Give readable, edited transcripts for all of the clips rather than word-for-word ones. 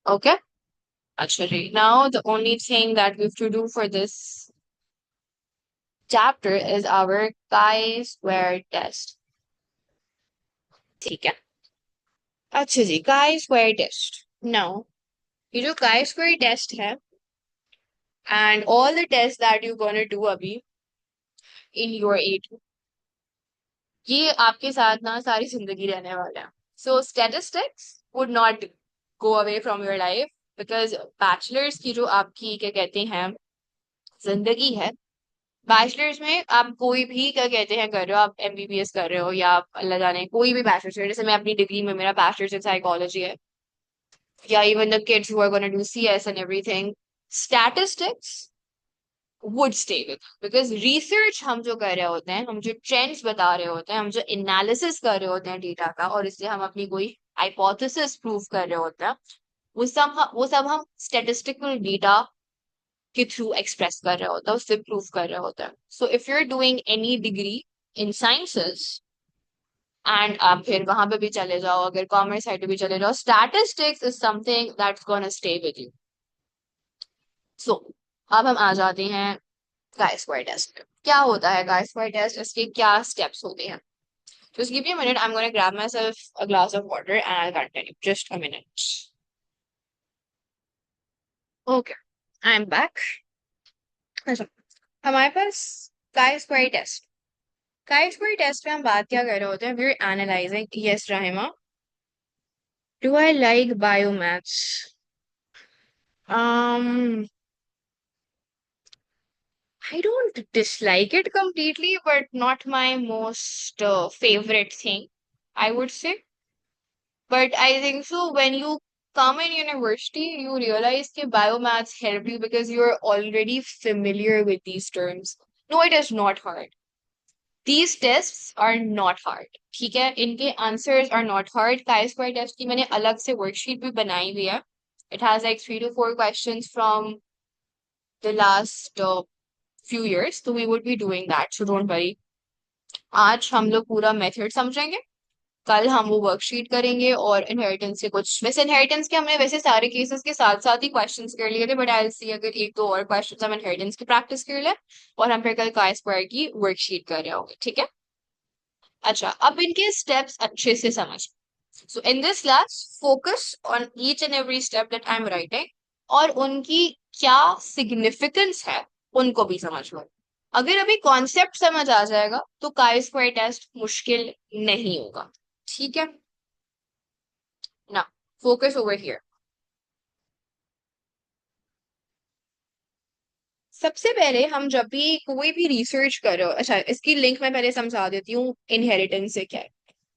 Okay. Actually, now the only thing that we have to do for this chapter is our chi-square test. ठीक है. अच्छा जी, chi-square test. Now, ये जो chi-square test है and all the tests that you're gonna do अभी in your A2, ये आपके साथ ना सारी जिंदगी रहने वाला है. So statistics would not go away from your life because bachelor's की जो आपकी क्या कहते हैं जिंदगी है, बैचलर्स में आप कोई भी क्या कहते हैं कर रहे हो, आप एमबीबीएस कर रहे हो या आप अल्लाह जाने कोई भी बैचलर्स, जैसे मैं अपनी डिग्री में मेरा बैचलर्स इन साइकोलॉजी है, या even the kids who are gonna do CS and everything, statistics would stay with, because research हम जो कर रहे होते हैं, हम जो ट्रेंड्स बता रहे होते हैं, हम जो एनालिसिस कर रहे होते हैं डेटा का, और इससे हम अपनी कोई हाइपोथेसिस प्रूव कर रहे होते हैं, वो सब हम स्टेटिस्टिकल डेटा के थ्रू एक्सप्रेस कर रहे होता है, उससे प्रूव कर रहे होता है. So if you are doing any degree in sciences and आप फिर वहां पे भी चले जाओ, अगर कॉमर्स साइड पे भी चले जाओ, statistics is something that's gonna stay with you. So अब हम आ जाते हैं गाय स्क्वायर टेस्ट पे. क्या होता है गाय स्क्वायर टेस्ट, इसके क्या स्टेप्स होते हैं? Just give me a minute. I'm going to grab myself a glass of water and I'll continue. Just a minute. Okay, I'm back. अच्छा, हमारे पास गाय स्क्वायर टेस्ट. chi-square टेस्ट में हम बात क्या कर रहे होते हैं? We're analyzing. Yes, Rahima. Do I like biomaths? Um, I don't dislike it completely, but not my most favorite thing, I would say. But I think so when you come in university, you realize that biomaths help you because you're already familiar with these terms. No, it is not hard. These tests are not hard. ठीक है, इनके answers are not hard. chi-square test की मैंने अलग से worksheet भी बनाई हुई है. It has like 3 to 4 questions from the last few years. So we would be doing that. So don't worry. आज हम लोग पूरा मेथड समझेंगे, कल हम वो वर्कशीट करेंगे और इनहेरिटेंस के कुछ, वैसे इनहेरिटेंस के हमने वैसे सारे केसेस के साथ साथ ही क्वेश्चंस कर लिए थे, बट आई सी अगर एक दो और क्वेश्चंस हम इनहेरिटेंस की प्रैक्टिस कर ले और हम फिर कल chi स्क्वायर की वर्कशीट कर रहे होंगे. ठीक है. अच्छा, अब इनके स्टेप्स अच्छे से समझ. So in this class focus on each and every step that I am writing, और उनकी क्या सिग्निफिकेंस है उनको भी समझ लो. अगर अभी कॉन्सेप्ट समझ आ जाएगा तो chi स्क्वायर टेस्ट मुश्किल नहीं होगा. ठीक है ना. Focus over here. सबसे पहले हम जब भी कोई भी रिसर्च कर रहे हो, अच्छा इसकी लिंक मैं पहले समझा देती हूँ इनहेरिटेंस से क्या है.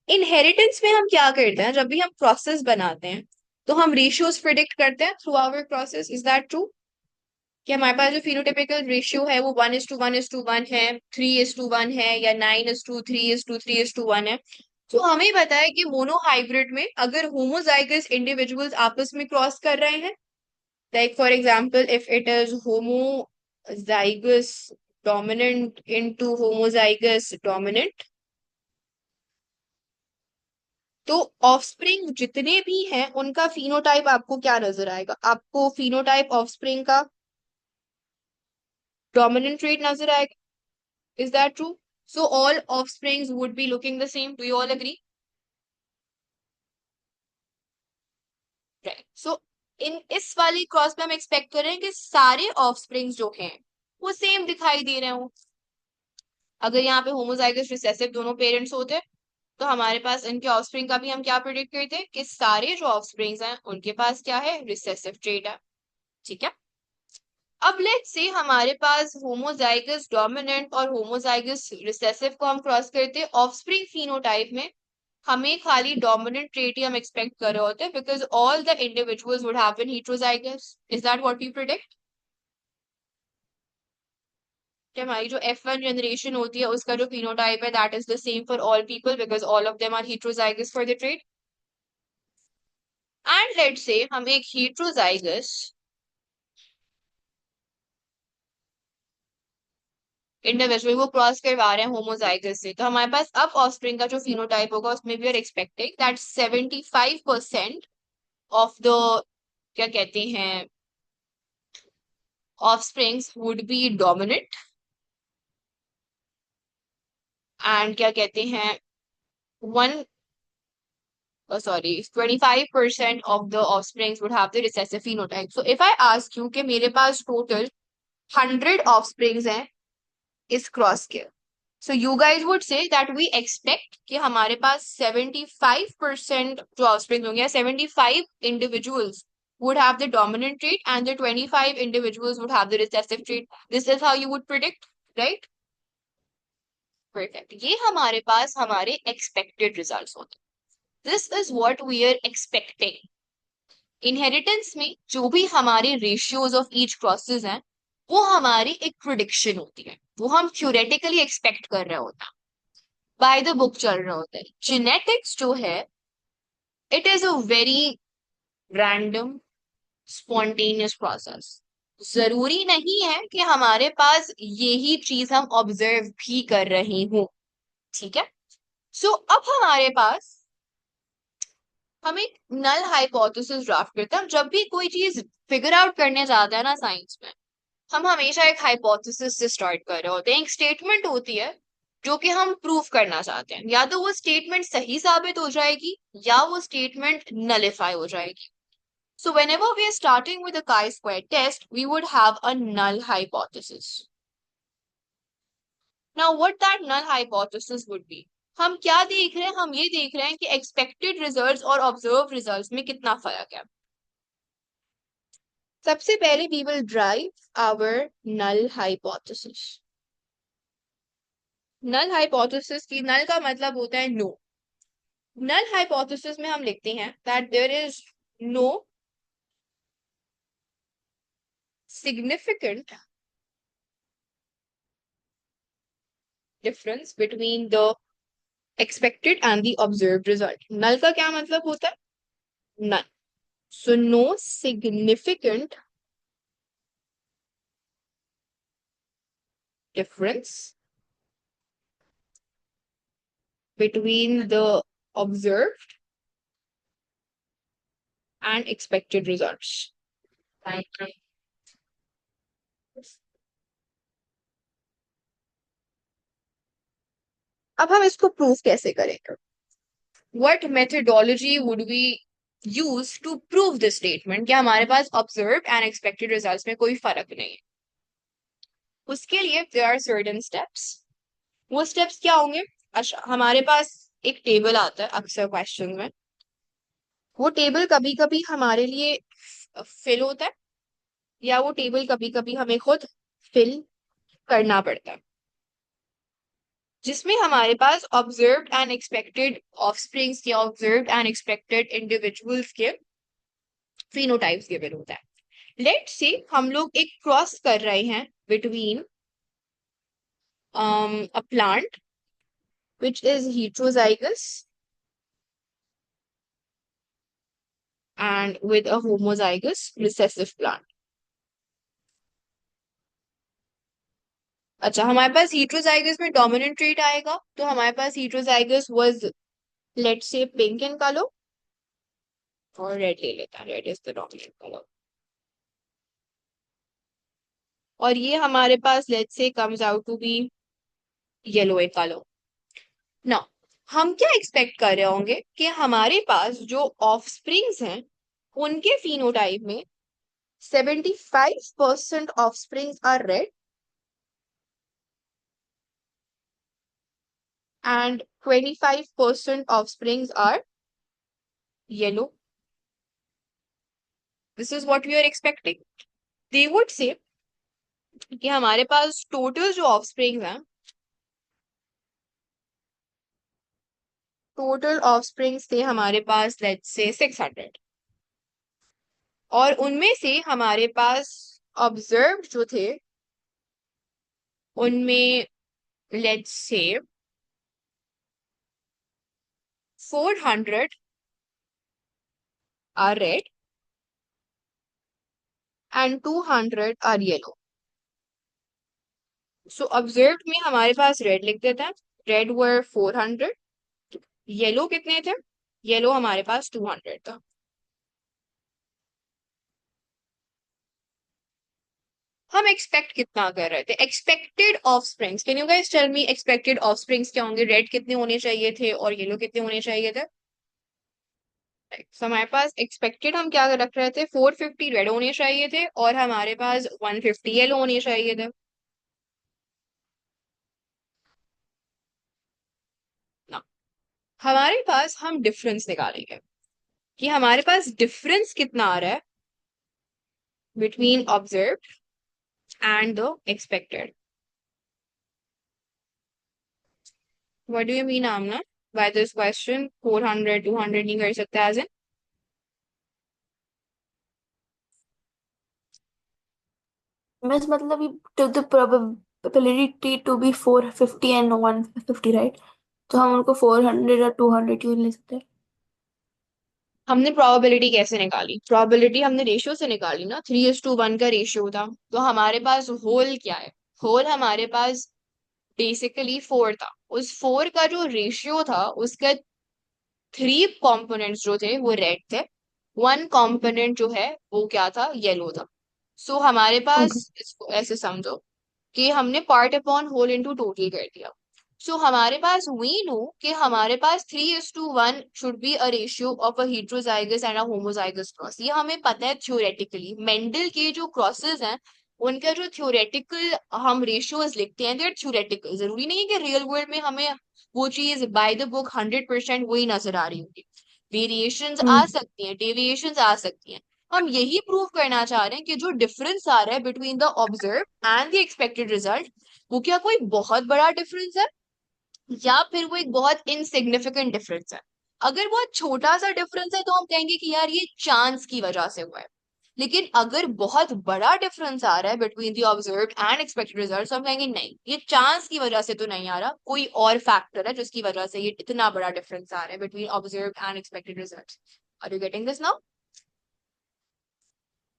इनहेरिटेंस में हम क्या करते हैं, जब भी हम प्रोसेस बनाते हैं तो हम रेशियोज प्रिडिक्ट करते हैं through our process. Is that true? कि हमारे पास जो फिनोटाइपिकल रेशियो है वो 1:1:1 है, 3:1 है, या 9:3:3:1 है. तो हमें पता है कि मोनोहाइब्रिड में अगर होमोजाइगस इंडिविजुअल्स आपस में क्रॉस कर रहे हैं, like for example if it is homozygous dominant into homozygous dominant, तो ऑफस्प्रिंग जितने भी हैं उनका फिनोटाइप आपको क्या नजर आएगा? आपको फिनोटाइप ऑफस्प्रिंग का डोमिनेंट ट्रेट नजर आएगा. Is that true? So all offsprings would be looking the same. Do you all agree? Right. So in इस वाली क्रॉस में हम एक्सपेक्ट करें कि सारे ऑफस्प्रिंग्स जो हैं वो सेम दिखाई दे रहे हो. अगर यहाँ पे होमोजाइगस रिसेसिव दोनों पेरेंट्स होते तो हमारे पास इनके ऑफस्प्रिंग का भी हम क्या प्रिडिक्ट करते कि सारे जो ऑफस्प्रिंग्स हैं उनके पास क्या है, रिसेसिव ट्रेट है. ठीक है. अब लेट्स से हमारे पास होमोजाइगस डोमिनेंट और होमोजाइगस रिसेसिव को हम क्रॉस करते ऑफस्प्रिंग फिनोटाइप में, हमें खाली डोमिनेंट ट्रेट ही हम एक्सपेक्ट कर रहे होते because all the individuals would have been heterozygous. Is that what we predict? कि हमारी जो F1 जनरेशन होती है उसका जो फिनोटाइप है that is the same for all people because all of them are heterozygous for the trait. And let's say हम एक हेटेरोजाइगस इंडिविजुअल को क्रॉस करवा रहे हैं होमोजाइगस से, तो हमारे पास अब ऑफस्प्रिंग का जो फिनोटाइप होगा उसमें we are expecting that 75% of the क्या कहते हैं, offsprings would be dominant, and क्या कहते हैं, one sorry, 25% of the offsprings would have the recessive phenotype. So if I ask you कि मेरे पास total 100 offsprings हैं इस क्रॉस के, so you guys would say that we expect कि हमारे पास 75% जो offsprings होंगे, 75 individuals would have the dominant trait and the 25 individuals would have the recessive trait. This is how you would predict, right? Perfect. ये हमारे पास हमारे expected results होते हैं. This is what we are expecting. Inheritance में जो भी हमारे ratios of each crosses हैं, वो हमारी एक प्रिडिक्शन होती है, वो हम थ्योरेटिकली एक्सपेक्ट कर रहे होते हैं, बाय द बुक चल रहे होते हैं. जेनेटिक्स जो है, it is a very random spontaneous process. जरूरी नहीं है कि हमारे पास यही चीज हम ऑब्जर्व भी कर रहे हो. ठीक है. सो अब हमारे पास, हम एक नल हाइपोथेसिस ड्राफ्ट करते हैं. जब भी कोई चीज फिगर आउट करने जाते हैं ना साइंस में, हम हमेशा एक हाइपोथेसिस से स्टार्ट कर रहे होते हैं. एक स्टेटमेंट होती है जो कि हम प्रूव करना चाहते हैं, या तो वो स्टेटमेंट सही साबित हो जाएगी या वो स्टेटमेंट नलिफाई हो जाएगी. So whenever we are starting with a chi-square test, we would have a null hypothesis. Now what that null hypothesis would be? हम क्या देख रहे हैं? हम ये देख रहे हैं कि expected results और observed results में कितना फर्क है. सबसे पहले we will drive our null hypothesis. Null hypothesis की, नल का मतलब होता है नो. नल हाइपोथेसिस में हम लिखते हैं that there is no significant difference between the expected and the observed result. Null का क्या मतलब होता है? None. So no significant difference between the observed and expected results. अब हम इसको प्रूव कैसे करेंगे? What methodology would we use to prove this statement कि हमारे पास observed and expected results में कोई फर्क नहीं है? उसके लिए there are certain steps. वो steps क्या होंगे? अच्छा, हमारे पास एक टेबल आता है अक्सर क्वेश्चन में. वो टेबल कभी कभी हमारे लिए फिल होता है, या वो टेबल कभी कभी हमें खुद फिल करना पड़ता है, जिसमें हमारे पास ऑब्जर्व्ड एंड एक्सपेक्टेड ऑफस्प्रिंग्स या ऑब्जर्व्ड एंड एक्सपेक्टेड इंडिविजुअल्स के फिनोटाइप्स गिवन होता है. लेट्स से हम लोग एक क्रॉस कर रहे हैं between a plant which is heterozygous and with a homozygous recessive plant. अच्छा, हमारे पास heterozygous में डोमिनेंट ट्रेट आएगा, तो हमारे पास heterozygous was let's say pink in colour, और रेड ले लेता है, red is the dominant colour. और ये हमारे पास let's say comes out to be yellow in colour. Now हम क्या एक्सपेक्ट कर रहे होंगे कि हमारे पास जो ऑफस्प्रिंग्स हैं उनके फिनोटाइप में 75% offsprings are red and 25% offsprings are yellow. This is what we are expecting. They would say कि हमारे पास टोटल जो ऑफस्प्रिंग्स हैं, टोटल ऑफस्प्रिंग्स थे हमारे पास लेट्स से 600, और उनमें से हमारे पास ऑब्जर्व्ड जो थे उनमें let's say 400 are red and 200 are yellow. So observed में हमारे पास रेड लिख देते हैं. रेड वर 400. येलो कितने थे? येलो हमारे पास 200 था. हम एक्सपेक्ट कितना कर रहे थे, expected offsprings, can you guys tell me expected offsprings क्या होंगे? रेड कितने होने चाहिए थे और येलो कितने होने चाहिए थे? So, हमारे पास एक्सपेक्टेड हम क्या रख रहे थे, 450 रेड होने चाहिए थे और हमारे पास 150 येलो होने चाहिए थे ना। हमारे पास हम डिफरेंस निकालेंगे कि हमारे पास डिफरेंस कितना आ रहा है between observe and the expected. What do you mean Amna by this question? 400 200 नहीं कर सकते एज इन? Means मतलब to the probability to be 450 and 150, right? तो हम उनको 400 और 200 क्यों नहीं ले सकते? हमने प्रोबेबिलिटी कैसे निकाली? प्रोबेबिलिटी हमने रेशियो से निकाली ना, 3:1 का रेशियो था। तो हमारे पास होल क्या है? होल हमारे पास बेसिकली 4 था। उस 4 का जो रेशियो था उसका 3 कंपोनेंट्स जो थे वो रेड थे, 1 कंपोनेंट जो है वो क्या था, येलो था। सो हमारे पास, Okay. इसको ऐसे समझो कि हमने part upon whole into total कर दिया। सो हमारे पास वी नो कि हमारे पास 3:1 should be a ratio of a heterozygous and a homozygous cross. ये हमें पता है थ्योरेटिकली, मेंडल के जो क्रॉसेस हैं उनका जो थ्योरेटिकल हम रेशियोज लिखते हैं, देर थ्योरेटिकल, जरूरी नहीं है कि रियल वर्ल्ड में हमें वो चीज बाय द बुक 100% वही नजर आ रही होगी। वेरिएशंस आ हम्म। सकती हैं, डेविएशंस आ सकती हैं। हम यही प्रूव करना चाह रहे हैं कि जो डिफरेंस आ रहा है between the observe and the expected result, वो क्या कोई बहुत बड़ा डिफरेंस है या फिर वो एक बहुत इनसिग्निफिकेंट डिफरेंस है। अगर बहुत छोटा सा डिफरेंस है तो हम कहेंगे कि यार ये चांस की वजह से हुआ है। लेकिन अगर बहुत बड़ा डिफरेंस आ रहा है between the observed and expected result, हम कहेंगे नहीं, ये चांस की वजह से तो नहीं आ रहा, कोई और फैक्टर है जिसकी वजह से ये इतना बड़ा डिफरेंस आ रहा है between observed and expected result. Are you getting this now?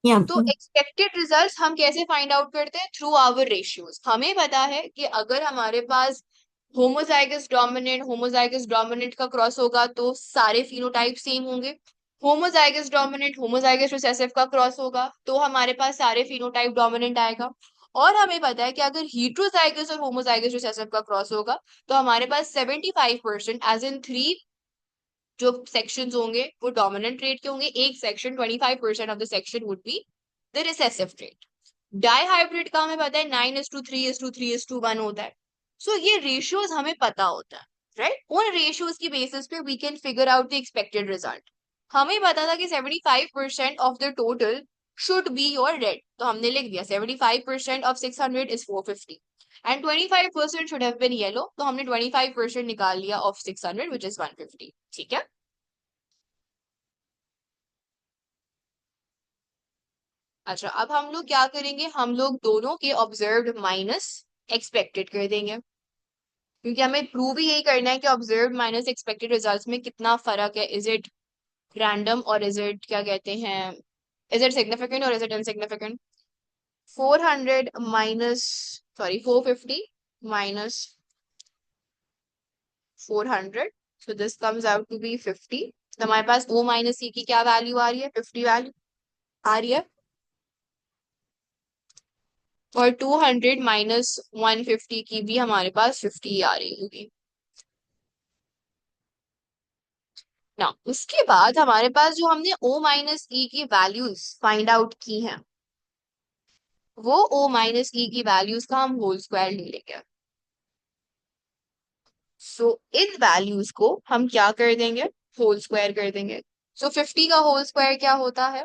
Yeah. तो एक्सपेक्टेड रिजल्ट्स हम कैसे फाइंड आउट करते हैं? Through our ratios. हमें पता है कि अगर हमारे पास होमोजाइगस डोमिनेंट का क्रॉस होगा तो सारे फिनोटाइप सेम होंगे। होमोजाइगस रिसेसिव का क्रॉस होगा तो हमारे पास सारे फिनोटाइप डोमिनेंट आएगा। और हमें पता है कि अगर हीट्रोजाइगस और होमोजाइगस रिसेसिव का क्रॉस होगा तो हमारे पास 75% एज इन 3 जो सेक्शंस होंगे वो डोमिनेंट ट्रेट के होंगे, एक section 25% of the section would be the recessive trait. Dihybrid का हमें पता है 9:3:3:1 होता है। सो ये रेशियोज हमें पता होता है, राइट? उन रेशियोज की बेसिस पे we can figure out the expected result. हमें पता था कि 75% of the total should be your red, तो हमने लिख दिया 75% of 600 is 450 and 25% should have been yellow, तो हमने 25% निकाल लिया ऑफ 600 विच इज 150। ठीक है? अच्छा, अब हम लोग क्या करेंगे, हम लोग दोनों के ऑब्जर्व्ड माइनस एक्सपेक्टेड कर देंगे, क्योंकि हमें प्रूव ही यही करना है कि ऑब्जर्व्ड माइनस एक्सपेक्टेड रिजल्ट्स में कितना फर्क है। इज इट रैंडम और इज इट क्या कहते हैं, इज इट सिग्निफिकेंट और is it insignificant? 400 minus, sorry 450 minus 400, so this comes out to be 50। तो हमारे पास ओ माइनस सी की क्या वैल्यू आ रही है, 50 वैल्यू आ रही है। और 200 माइनस 150 की भी हमारे पास 50 आ रही होगी ना। उसके बाद हमारे पास जो हमने ओ माइनस ई की वैल्यूज फाइंड आउट की हैं, वो ओ माइनस ई की वैल्यूज का हम होल स्क्वायर ले लेंगे। सो इन वैल्यूज को हम क्या कर देंगे, होल स्क्वायर कर देंगे। सो 50 का होल स्क्वायर क्या होता है?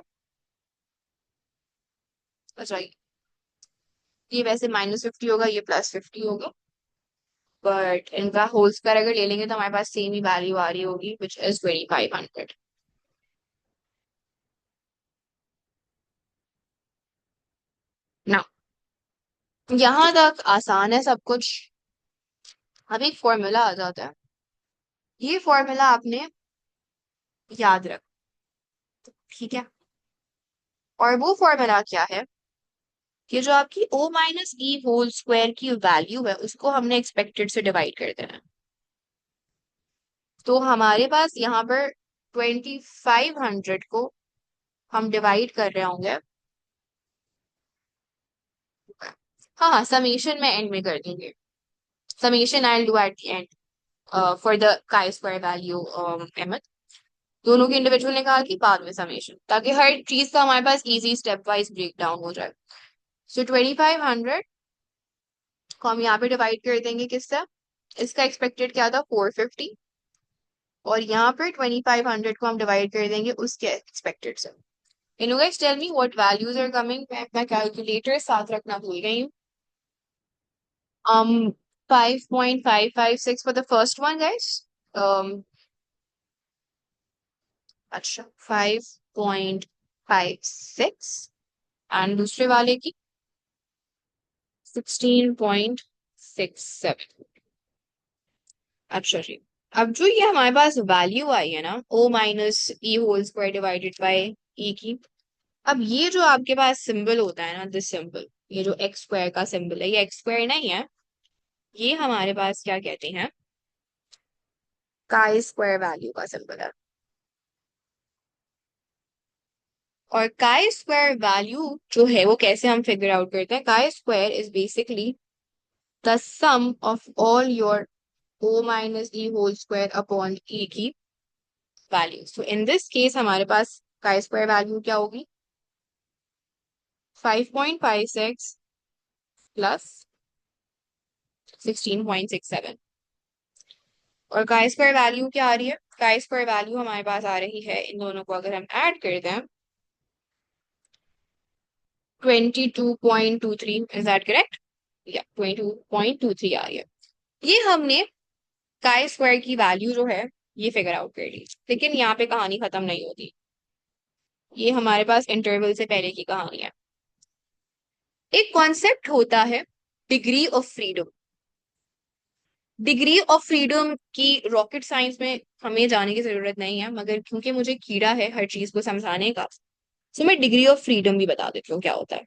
अच्छा, ये वैसे -50 होगा, ये +50 होगा, बट इनका होल स्क्वायर अगर ले लेंगे तो हमारे पास सेम ही वैल्यू आ रही होगी विच इज 2500 ना। यहाँ तक आसान है सब कुछ। अब एक फॉर्मूला आ जाता है, ये फॉर्मूला आपने याद रख, ठीक है? और वो फॉर्मूला क्या है कि जो आपकी ओ माइनस ई होल स्क्वायर की वैल्यू है उसको हमने एक्सपेक्टेड से डिवाइड कर देना है। तो हमारे पास यहाँ पर 2500 को हम डिवाइड कर रहे होंगे हाँ हाँ, समीशन मैं एंड में कर दूंगी। Summation I do at the end for the chi square value M. दोनों के इंडिविजुअल निकाल के बाद में समेशन, ताकि हर चीज का हमारे पास easy step wise break down हो जाए। सो 2500 को हम यहाँ पे डिवाइड कर देंगे किससे? इसका एक्सपेक्टेड क्या था? 450। और यहाँ पर 2500 को हम डिवाइड कर देंगे उसके एक्सपेक्टेड से। Can you guys tell me what values are coming? मैं अपना कैलकुलेटर साथ रखना भूल गई हूँ। 5.556 for the first one, guys. अच्छा, 5.56 एंड दूसरे वाले की 16.67। अच्छा जी। अब जो ये हमारे पास वैल्यू आई है ना, O minus E whole square divided by E की, अब ये जो आपके पास सिंबल होता है ना, दिस सिंबल, ये जो एक्स स्क्वायर का सिंबल है, ये एक्स स्क्वायर नहीं है, ये हमारे पास क्या कहते हैं, काई स्क्वायर वैल्यू का सिंबल है। और काई स्क्वायर वैल्यू जो है वो कैसे हम फिगर आउट करते हैं? Chi square is basically the sum of all your O minus E whole square upon E की value. So in this case हमारे पास काई स्क्वायर वैल्यू क्या होगी? 5.56 प्लस 16.67। और काई स्क्वायर वैल्यू क्या आ रही है? काई स्क्वायर वैल्यू हमारे पास आ रही है, इन दोनों को अगर हम ऐड कर दें, 22.23। Is that correct? या 22.23 आ रही है। ये हमने काई स्क्वायर की वैल्यू जो है ये फिगर आउट कर ली। लेकिन यहाँ पे कहानी खत्म नहीं होती, ये हमारे पास इंटरवल से पहले की कहानी है। एक कॉन्सेप्ट होता है degree of freedom. Degree of freedom की रॉकेट साइंस में हमें जाने की जरूरत नहीं है, मगर क्योंकि मुझे कीड़ा है हर चीज को समझाने का, तो मैं डिग्री ऑफ फ्रीडम भी बता देती हूँ क्या होता है।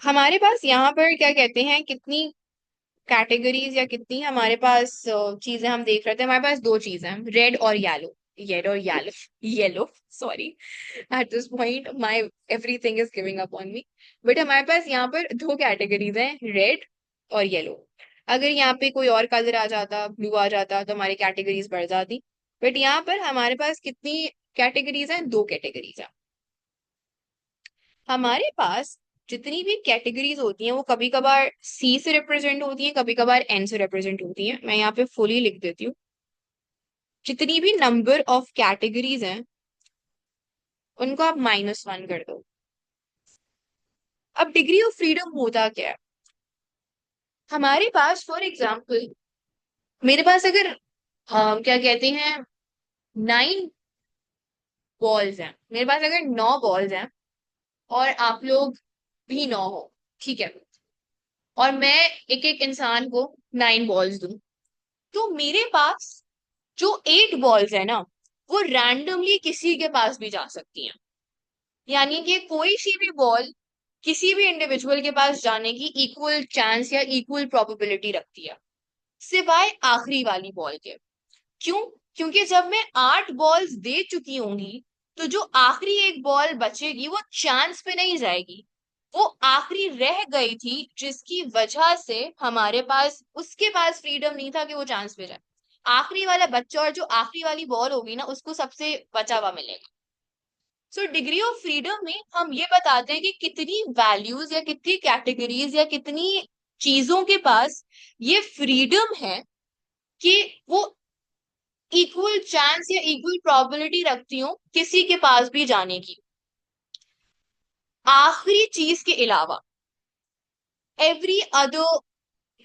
हमारे पास यहाँ पर क्या कहते हैं, कितनी कैटेगरीज या कितनी हमारे पास चीजें हम देख रहे थे। हमारे पास दो चीजें हैं, रेड और yellow. Yellow yellow sorry, at this point my everything is giving up on me. But हमारे पास यहाँ पर दो कैटेगरीज हैं, रेड और येलो। अगर यहाँ पे कोई और कलर आ जाता, ब्लू आ जाता, तो हमारी कैटेगरीज बढ़ जाती। बट यहाँ पर हमारे पास कितनी कैटेगरीज हैं? दो कैटेगरीज हैं। हमारे पास जितनी भी कैटेगरीज होती हैं वो कभी कभार सी से रिप्रेजेंट होती हैं, कभी कभार एन से रिप्रेजेंट होती हैं। मैं यहाँ पे फुली लिख देती हूँ। जितनी भी नंबर ऑफ कैटेगरीज हैं उनको आप -1 कर दो। अब डिग्री ऑफ फ्रीडम होता क्या है? हमारे पास फॉर एग्जाम्पल, मेरे पास अगर क्या कहते हैं 9 बॉल्स हैं, मेरे पास अगर 9 बॉल्स हैं और आप लोग भी 9 हो, ठीक है, और मैं एक एक इंसान को 9 बॉल्स दूं, तो मेरे पास जो 8 बॉल्स है ना, वो रैंडमली किसी के पास भी जा सकती हैं। यानी कि कोई सी भी बॉल किसी भी इंडिविजुअल के पास जाने की इक्वल चांस या इक्वल प्रोबेबिलिटी रखती है, सिवाय आखिरी वाली बॉल के। क्यों? क्योंकि जब मैं 8 बॉल्स दे चुकी होंगी, तो जो आखिरी एक बॉल बचेगी वो चांस पे नहीं जाएगी, वो आखिरी रह गई थी जिसकी वजह से हमारे पास, उसके पास फ्रीडम नहीं था कि वो चांस पे जाए। आखिरी वाला बच्चा और जो आखिरी वाली बॉल होगी ना, उसको सबसे बचा हुआ मिलेगा। सो डिग्री ऑफ फ्रीडम में हम ये बताते हैं कि कितनी वैल्यूज या कितनी कैटेगरीज या कितनी चीजों के पास ये फ्रीडम है कि वो इक्वल चांस या इक्वल प्रोबेबिलिटी रखती हूँ किसी के पास भी जाने की। आखिरी चीज के अलावा every other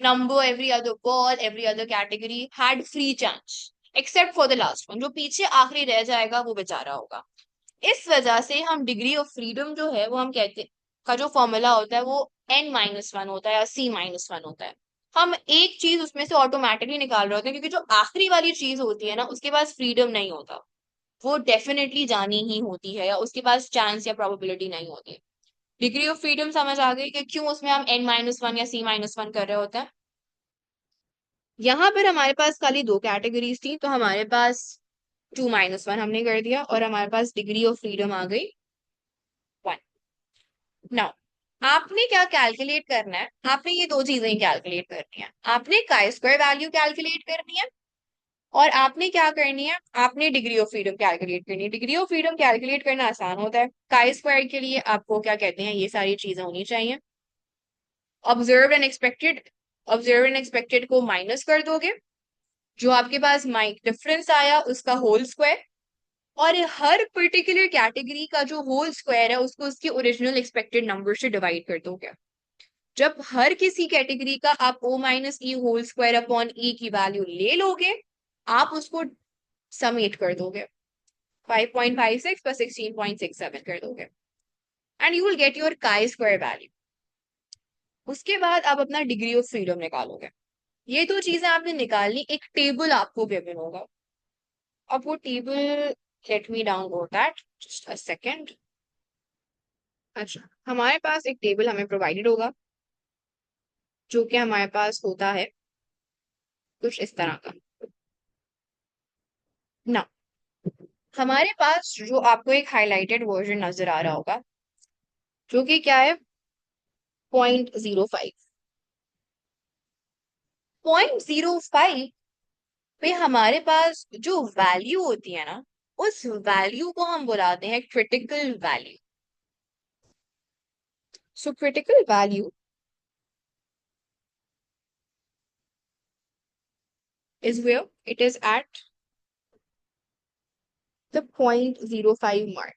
number, every other ball, every other category had free chance except for the last one, जो पीछे आखिरी रह जाएगा वो बेचारा होगा। इस वजह से हम डिग्री ऑफ फ्रीडम जो है वो हम कहते का जो फॉर्मूला होता है वो n-1 होता है या c-1 होता है। हम एक चीज उसमें से ऑटोमेटिकली निकाल रहे होते हैं, क्योंकि जो आखिरी वाली चीज होती है ना, उसके पास फ्रीडम नहीं होता, वो डेफिनेटली जानी ही होती है, या उसके पास चांस या प्रोबेबिलिटी नहीं होती। डिग्री ऑफ फ्रीडम समझ आ गई कि क्यों उसमें हम n-1 या c-1 कर रहे होते हैं। यहाँ पर हमारे पास खाली दो कैटेगरीज थी, तो हमारे पास 2-1 हमने कर दिया और हमारे पास डिग्री ऑफ फ्रीडम आ गई नाउ आपने क्या कैलकुलेट करना है, आपने ये दो चीजें कैलकुलेट करनी है। आपने काई स्क्वायर वैल्यू कैलकुलेट करनी है और आपने क्या करनी है, आपने डिग्री ऑफ फ्रीडम कैलकुलेट करनी है। डिग्री ऑफ फ्रीडम कैलकुलेट करना आसान होता है। काई स्क्वायर के लिए आपको क्या कहते हैं, ये सारी चीजें होनी चाहिए। Observe and expected, observe and expected को माइनस कर दोगे, जो आपके पास माइक डिफरेंस आया उसका होल स्क्वायर, और हर पर्टिकुलर कैटेगरी का जो होल स्क्वायर है उसको उसके ओरिजिनल एक्सपेक्टेड नंबर से डिवाइड कर दोगे। जब हर किसी कैटेगरी का आप ओ minus E whole square upon E की वैल्यू ले लोगे, आप उसको समेट कर दोगे, 5.56 प्लस 16.67 कर दोगे, and you will get your काई स्क्वायर वैल्यू। उसके बाद आप अपना डिग्री ऑफ फ्रीडम निकालोगे। ये दो चीजें आपने निकालनी, एक टेबल आपको गिवन होगा। अब वो table, let me download that, just a second. अच्छा, हमारे पास एक टेबल हमें प्रोवाइडेड होगा, जो कि हमारे पास होता है कुछ इस तरह का ना। हमारे पास जो आपको एक हाईलाइटेड वर्जन नजर आ रहा होगा, जो कि क्या है, 0.05। 0.05 पे हमारे पास जो वैल्यू होती है ना, उस वैल्यू को हम बुलाते हैं critical value. So critical value is where it is at the 0.05 mark.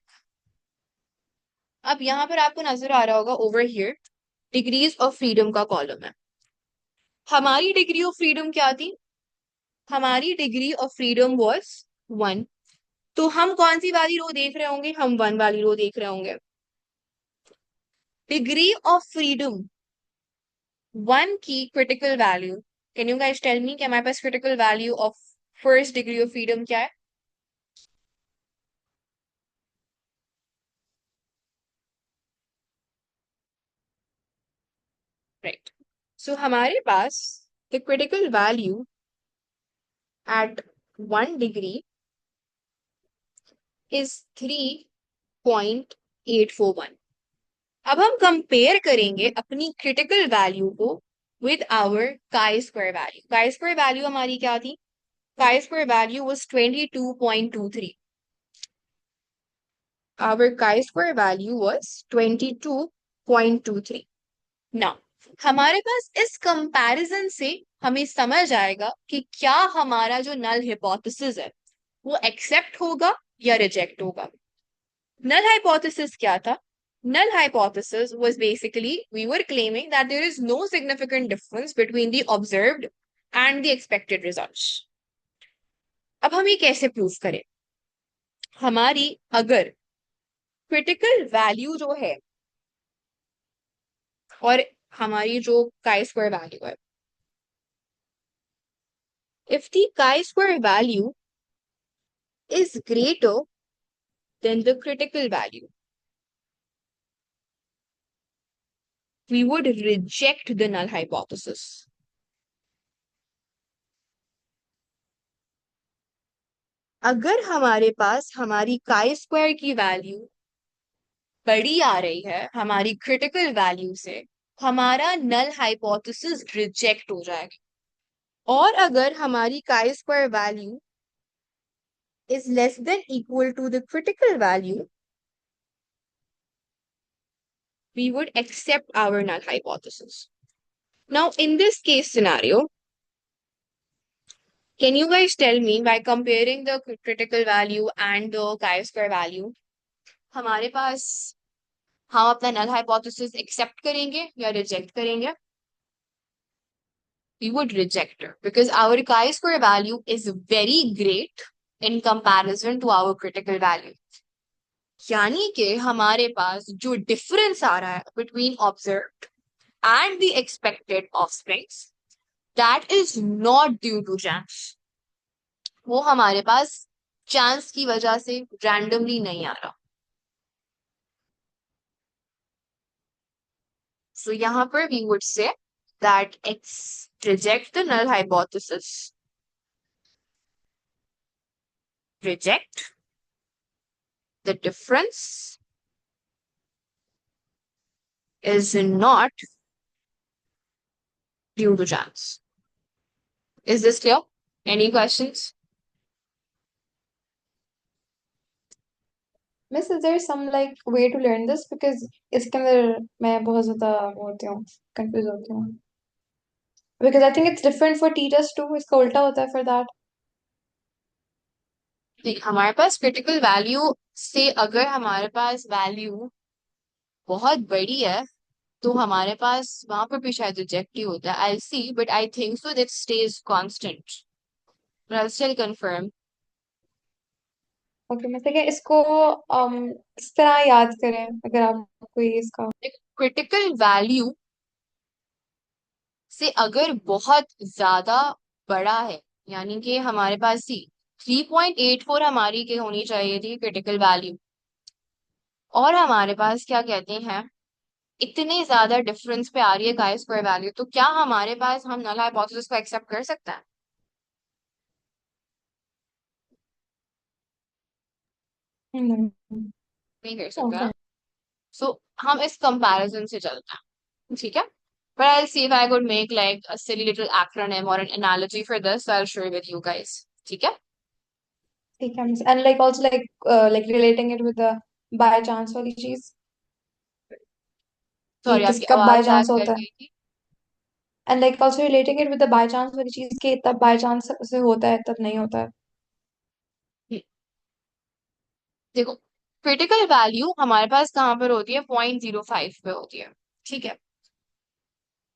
अब यहां पर आपको नजर आ रहा होगा over here degrees of freedom का कॉलम है। हमारी डिग्री ऑफ फ्रीडम क्या थी, हमारी डिग्री ऑफ फ्रीडम वाज 1। तो हम कौन सी वाली रो देख रहे होंगे, हम 1 वाली रो देख रहे होंगे। डिग्री ऑफ फ्रीडम 1 की critical value, can you guys tell me कि हमारे पास critical value of first degree of freedom क्या है। राइट, सो हमारे पास the critical value at 1 degree is 3.841। अब हम कंपेयर करेंगे अपनी क्रिटिकल वैल्यू को with our chi square value. Chi square value हमारी क्या थी, chi square value was 22.23। Our chi square value was 22.23। Now हमारे पास इस कंपैरिजन से हमें समझ आएगा कि क्या हमारा जो नल हाइपोथेसिस है वो एक्सेप्ट होगा या रिजेक्ट होगा। Null hypothesis क्या था? Null hypothesis was basically we were claiming that there is no significant difference between the observed and the expected results. अब हम ये कैसे प्रूव करें, हमारी अगर क्रिटिकल वैल्यू जो है और हमारी जो chi square वैल्यू है, if the chi square value is greater than the critical value, we would reject the null hypothesis. अगर हमारे पास हमारी chi square की वैल्यू बड़ी आ रही है हमारी क्रिटिकल वैल्यू से, हमारा नल हाइपोथेसिस रिजेक्ट हो जाएगा। और अगर हमारी chi square value is less than equal to the critical value, we would accept our null hypothesis. Now in this case scenario, can you guys tell me by comparing the critical value and the chi square value, हमारे पास हम अपना null hypothesis accept करेंगे या reject करेंगे। We would reject it because our chi-square value is very great in comparison to our critical value. यानी कि हमारे पास जो डिफरेंस आ रहा है between observed and the expected offsprings, that is not due to chance. वो हमारे पास चांस की वजह से randomly नहीं आ रहा। So यहाँ पर we would say that X reject the null hypothesis, reject the difference is not due to chance. Is this clear? Any questions? Miss, is there some like way to learn this? Because इसके अंदर मैं बहुत ज़्यादा वो होती हूँ, confuse होती हूँ. Because I think it's different for teachers too. इसका उल्टा होता है for that. नहीं, हमारे पास क्रिटिकल वैल्यू से अगर हमारे पास वैल्यू बहुत बड़ी है तो हमारे पास वहां पर भी शायद रिजेक्ट ही होता है. I see but I think so that stage constant. But I still confirm. Okay, मैं क्या इसको किस तरह याद करें अगर आप कोई इसका. क्रिटिकल वैल्यू से अगर बहुत ज्यादा बड़ा है, यानी कि हमारे पास सी 3.84 हमारी के होनी चाहिए थी क्रिटिकल वैल्यू, और हमारे पास क्या कहते हैं इतने ज्यादा डिफरेंस पे आ रही है काई स्क्वायर वैल्यू, तो क्या हमारे पास हम नल हाइपोथेसिस को एक्सेप्ट कर सकते हैं? नहीं. नहीं कर सकते Okay. हैं. सो हम इस कंपैरिजन से चलते हैं, ठीक है. But I'll see if I could make like a silly little acronym or an analogy for this. So I'll share with you guys. ठीक है? ठीक है miss. And like also like relating it with the by chance वाली चीज कि sorry, आपकी किसका by आवाज लैग chance कर होता है. गई थी. And like also relating it with the by chance वाली चीज कि तब by chance से होता है तब नहीं होता है. हम्म, देखो, क्रिटिकल वैल्यू हमारे पास कहाँ पर होती है? 0.05 पे होती है. ठीक है.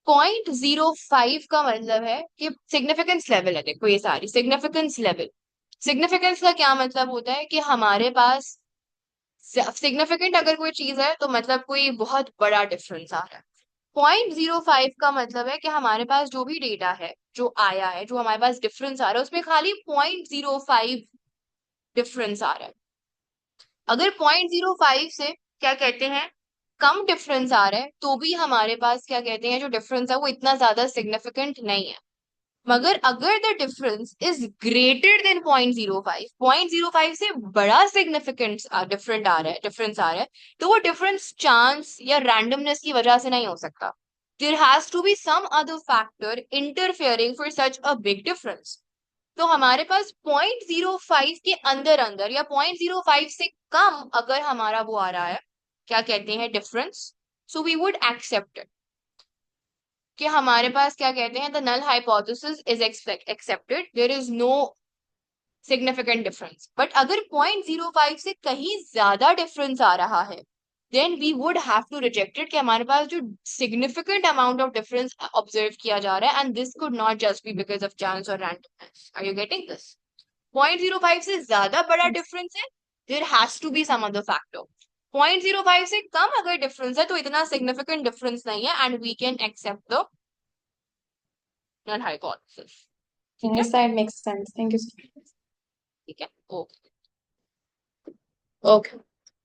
0.05 का मतलब है कि सिग्निफिकेंस लेवल है. देखो ये सारी सिग्निफिकेंस लेवल. सिग्निफिकेंस का क्या मतलब होता है कि हमारे पास सिग्निफिकेंट अगर कोई चीज है तो मतलब कोई बहुत बड़ा डिफरेंस आ रहा है. 0.05 का मतलब है कि हमारे पास जो भी डेटा है जो आया है, जो हमारे पास डिफरेंस आ रहा है, उसमें खाली 0.05 डिफरेंस आ रहा है. अगर 0.05 से क्या कहते हैं कम डिफरेंस आ रहा है तो भी हमारे पास क्या कहते हैं जो डिफरेंस है वो इतना ज्यादा सिग्निफिकेंट नहीं है. मगर अगर the difference is greater than 0.05, 0.05 से बड़ा सिग्निफिकेंट डिफरेंट आ रहा है, डिफरेंस आ रहा है, तो वो डिफरेंस चांस या रैंडमनेस की वजह से नहीं हो सकता. There has to be some other factor interfering for such a big difference. तो हमारे पास 0.05 के अंदर अंदर या 0.05 से कम अगर हमारा वो आ रहा है, क्या कहते हैं difference, so we would accept it कि हमारे पास क्या कहते हैं the null hypothesis is accepted, there is no significant difference. But अगर 0.05 से कहीं ज्यादा डिफरेंस आ रहा है then we would have to reject it कि हमारे पास जो significant amount of difference observe किया जा रहा है and this could not just be because of chance और randomness. Are you getting this? 0.05 से ज्यादा बड़ा डिफरेंस है, there has to be some other factor. 0.05 से कम अगर डिफरेंस है तो इतना सिग्निफिकेंट डिफरेंस नहीं है and we can accept the null hypothesis. ठीक है? Yes, that makes sense. Thank you so much. ठीक है. Okay. Okay.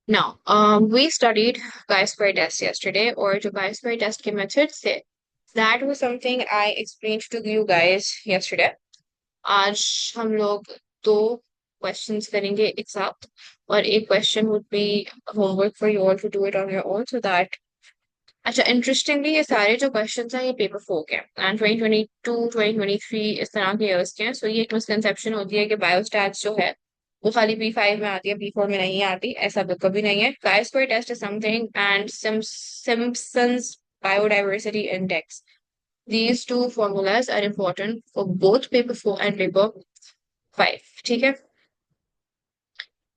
Now, we studied chi-square test yesterday, or जो chi-square test के methods थे, that was something I explained to you guys yesterday. आज हम लोग दो questions करेंगे एक साथ, और एक question would be homework for you all to do it on your own, so that अच्छा इंटरेस्टिंगली ये सारे जो क्वेश्चंस हैं ये पेपर 4 के हैं एंड 2022 2023 इस तरह के इयर्स के हैं. सो ये एक मिसकंसेप्शन होती है कि बायोस्टैट्स जो है वो खाली B5 में आती है, B4 में नहीं आती. ऐसा बिल्कुल भी नहीं है. chi square test is something and Simpson's biodiversity index, these two formulas are important for both paper 4 and paper 5. ठीक है.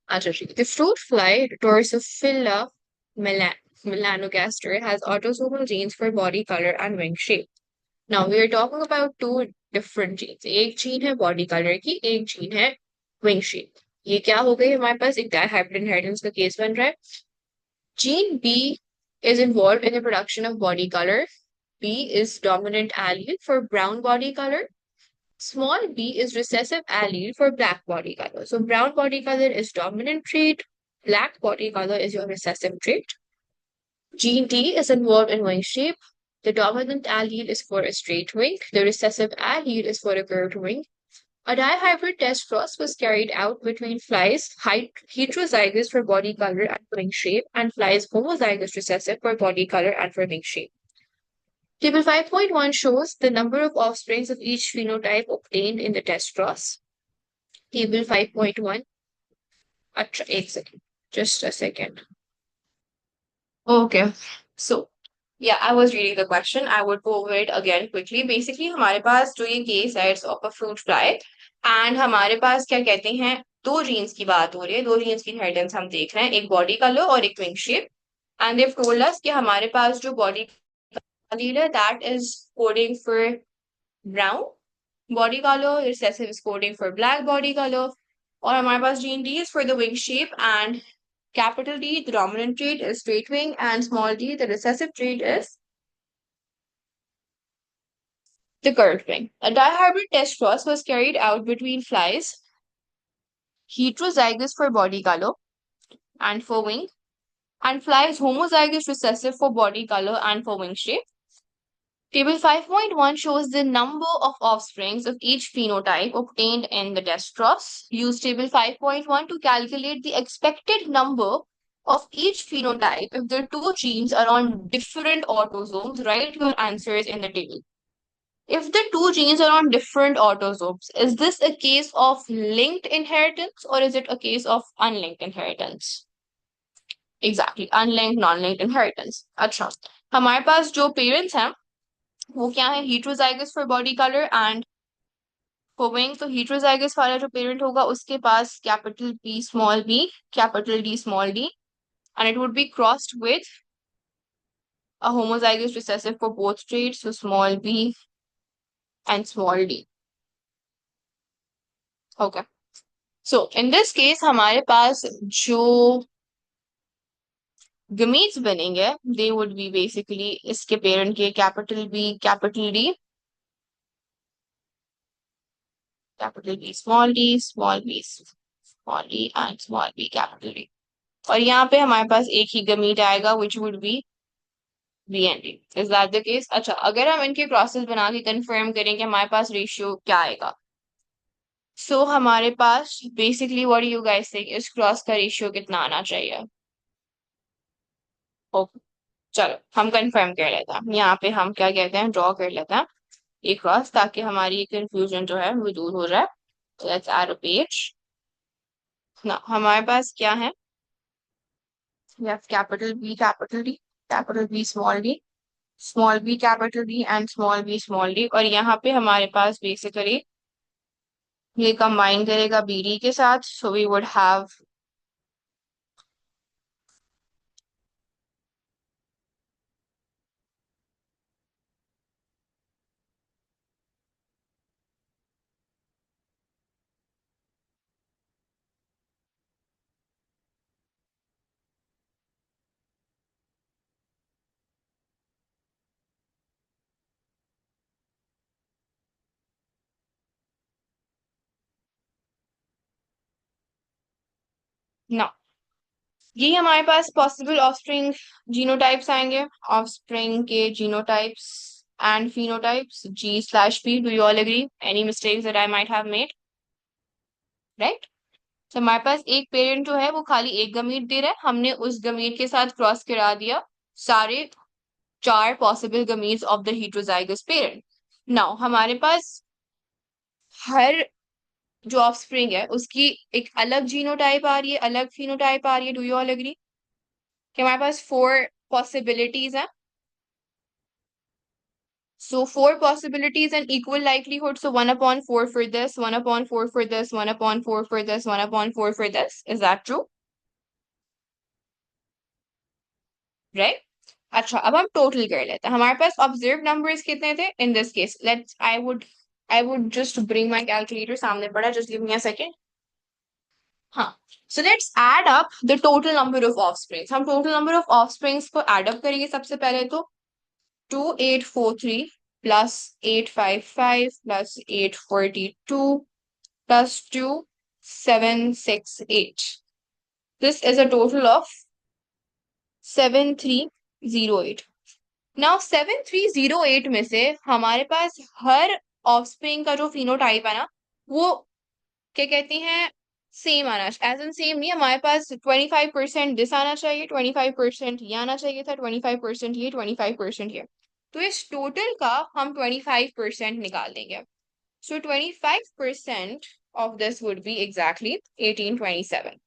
अच्छा जी. The fruit fly Drosophila melanogaster has autosomal genes for body color and wing shape. Now we are talking about two different genes. एक gene है body color की, एक gene है wing shape. ये क्या हो गई हमारे पास एक dihybrid inheritance का केस बन रहा है. Gene B is involved in the production of body color. B is dominant allele for brown body color. Small b is recessive allele for black body color. So brown body color is dominant trait, black body color is your recessive trait. Gene D is involved in wing shape. The dominant allele is for a straight wing. The recessive allele is for a curved wing. A dihybrid test cross was carried out between flies heterozygous for body color and wing shape and flies homozygous recessive for body color and for wing shape. Table 5.1 shows the number of offsprings of each phenotype obtained in the test cross. Table 5.1. अच्छा, एक second. Just a second. Okay. So, yeah, I was reading the question. I would go over it again quickly. Basically, हमारे पास जो ये case है, it's of a fruit fly. And हमारे पास क्या कहते हैं, दो जीन्स की बात हो रही है, दो जीन्स की इनहेरिटेंस हम देख रहे हैं, एक बॉडी कलर और एक wing shape. And they've told us कि हमारे पास जो बॉडी allele है, that is coding for brown body color, recessive is coding for black body color, और हमारे पास gene D is for the wing shape, and capital D, the dominant trait is straight wing, and small d, the recessive trait is the curved wing. A dihybrid test cross was carried out between flies heterozygous for body color and for wing, and flies homozygous recessive for body color and for wing shape. Table 5.1 shows the number of offsprings of each phenotype obtained in the test cross. Use table 5.1 to calculate the expected number of each phenotype if the two genes are on different autosomes. Write your answers in the table. If the two genes are on different autosomes, is this a case of linked inheritance or is it a case of unlinked inheritance? Exactly, unlinked, non-linked inheritance. अच्छा, हमारे पास जो parents हैं वो क्या है, heterozygous for body color and for wing. तो heterozygous वाला जो parent होगा उसके पास capital P small b, capital D small d, and it would be crossed with a homozygous recessive for both traits, so small b and small d. Okay. So in this case हमारे पास जो gametes बनेंगे they would be basically इसके parent के capital B, capital D, capital B small d, small b small d and small b capital D. और यहाँ पे हमारे पास एक ही गमीट आएगा which would be B and D. Is that the case? अच्छा, अगर हम इनके क्रॉसेस बना के कंफर्म करें कि हमारे पास रेशियो क्या आएगा, सो हमारे पास basically what you guys think इस क्रॉस का रेशियो कितना आना चाहिए? ओके, चलो हम कंफर्म कर लेते हैं. यहाँ पे हम क्या कहते हैं, ड्रॉ कर लेते हैं ये क्रॉस ताकि हमारी कंफ्यूजन जो है वो दूर हो जाए. Let's add a page. ना हमारे पास क्या है, we have capital B, capital D, capital B small d, small b capital D and small b small d. और यहाँ पे हमारे पास बेसिकली ये कंबाइन करेगा BD के साथ, सो वी वुड हैव ना, ये हमारे पास पॉसिबल ऑफस्प्रिंग जीनोटाइप्स आएंगे. ऑफस्प्रिंग के genotypes and phenotypes G/P. Do you all agree? Any mistakes that I might have made? Right. तो हमारे पास एक पेरेंट जो है वो खाली एक गमीट दे रहा है, हमने उस गमीट के साथ क्रॉस करा दिया सारे चार possible gametes of the heterozygous parent. Now हमारे पास हर जो ऑफस्प्रिंग है उसकी एक अलग जीनोटाइप आ रही है, अलग फिनोटाइप आ रही है. डू यू ऑल एग्री कि हमारे पास 4 पॉसिबिलिटीज हैं? So 4 possibilities and equal likelihood. So 1/4 for this, 1/4 for this, 1/4 for this, 1/4 for this. Is that true? Right? अच्छा, अब हम टोटल कर लेते हैं. हमारे पास ऑब्जर्व नंबर्स कितने थे इन this case? Let's I would just bring my calculator सामने पड़ा. Just give me a second. हाँ, so let's add up the total number of offsprings. हम total number of offsprings को add up करेंगे सबसे पहले. तो 2843 plus 855 plus 842 plus 2768. This is a total of 7308. Now 7308 में से हमारे पास हर ऑफस्प्रिंग का जो फिनोटाइप है ना वो क्या कहती हैं, सेम आना, एज इन सेम नहीं, हमारे पास 25% दिस आना चाहिए, 25% ये आना चाहिए था, 25% ये, 25% ये। तो इस टोटल का हम 25% निकाल देंगे। सो 25% of this would be exactly 1827.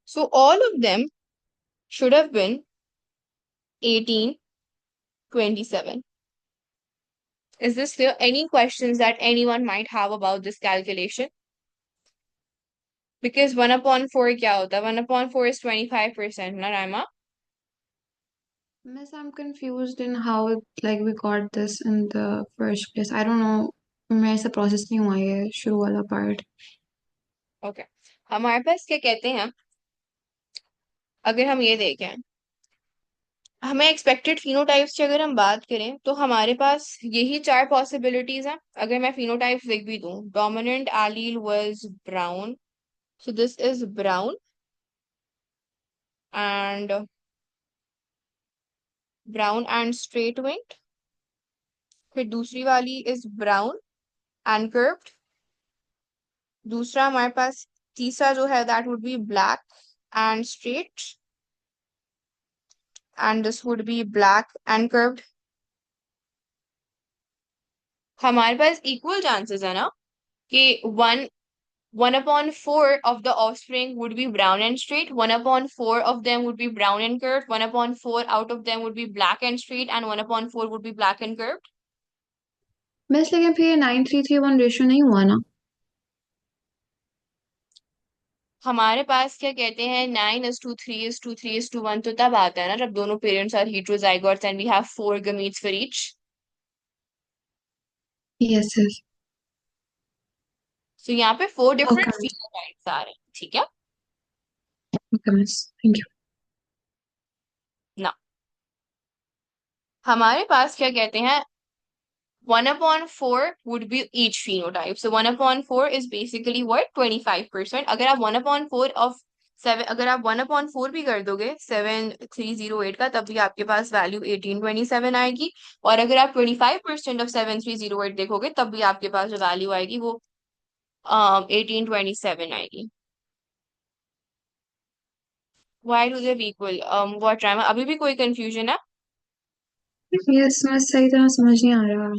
So all of them should have been 1827. Is this clear? Any questions that anyone might have about this calculation? Because 1/4 क्या होता है? 1/4 is 25%, ना Raima? Miss, I'm confused in how like we got this in the first place. I don't know. मेरे से process नहीं हुआ ये शुरू वाला part. Okay. हमारे पास क्या कहते हैं, अगर हम ये देखें, हमें एक्सपेक्टेड फिनोटाइप्स की अगर हम बात करें तो हमारे पास यही 4 पॉसिबिलिटीज हैं। अगर मैं फिनोटाइप्स लिख भी दूं, dominant allele was brown, so this is brown, and straight winged। फिर दूसरी वाली इज ब्राउन एंड कर्व्ड। दूसरा हमारे पास, तीसरा जो है, that would be black and straight, and this would be black and curved. हमारे पास इक्वल चांसेस है ना कि 1/4 of the offspring would be brown and straight, 1/4 of them would be brown and curved, 1/4 out of them would be black and straight, and 1/4 would be black and curved। Miss, लेकिन फिर ये 9331 ratio नहीं हुआ ना? हमारे पास क्या कहते हैं, 9:3:3:1 तो तब आता है ना जब दोनों parents are heterozygotes and we have 4 gametes for each। Yes, yes. So यहाँ पे 4 Okay, different miss. phenotypes आ रहे हैं, ठीक है Okay, miss. Thank you. ना। हमारे पास क्या कहते हैं, 1/4 would be each phenotype, so 1/4 is basically what, 25%। अगर आप 1/4 of 7, अगर आप 1/4 भी कर दोगे 7308 का, तब भी आपके पास वैल्यू 1827 आएगी। और अगर आप 25% ऑफ 7308 देखोगे, तब भी आपके पास जो वैल्यू आएगी वो 1827 आएगी। Why do they be equal? What Rama? अभी भी कोई कंफ्यूजन है? Yes, miss, सही तरह समझ नहीं आ रहा.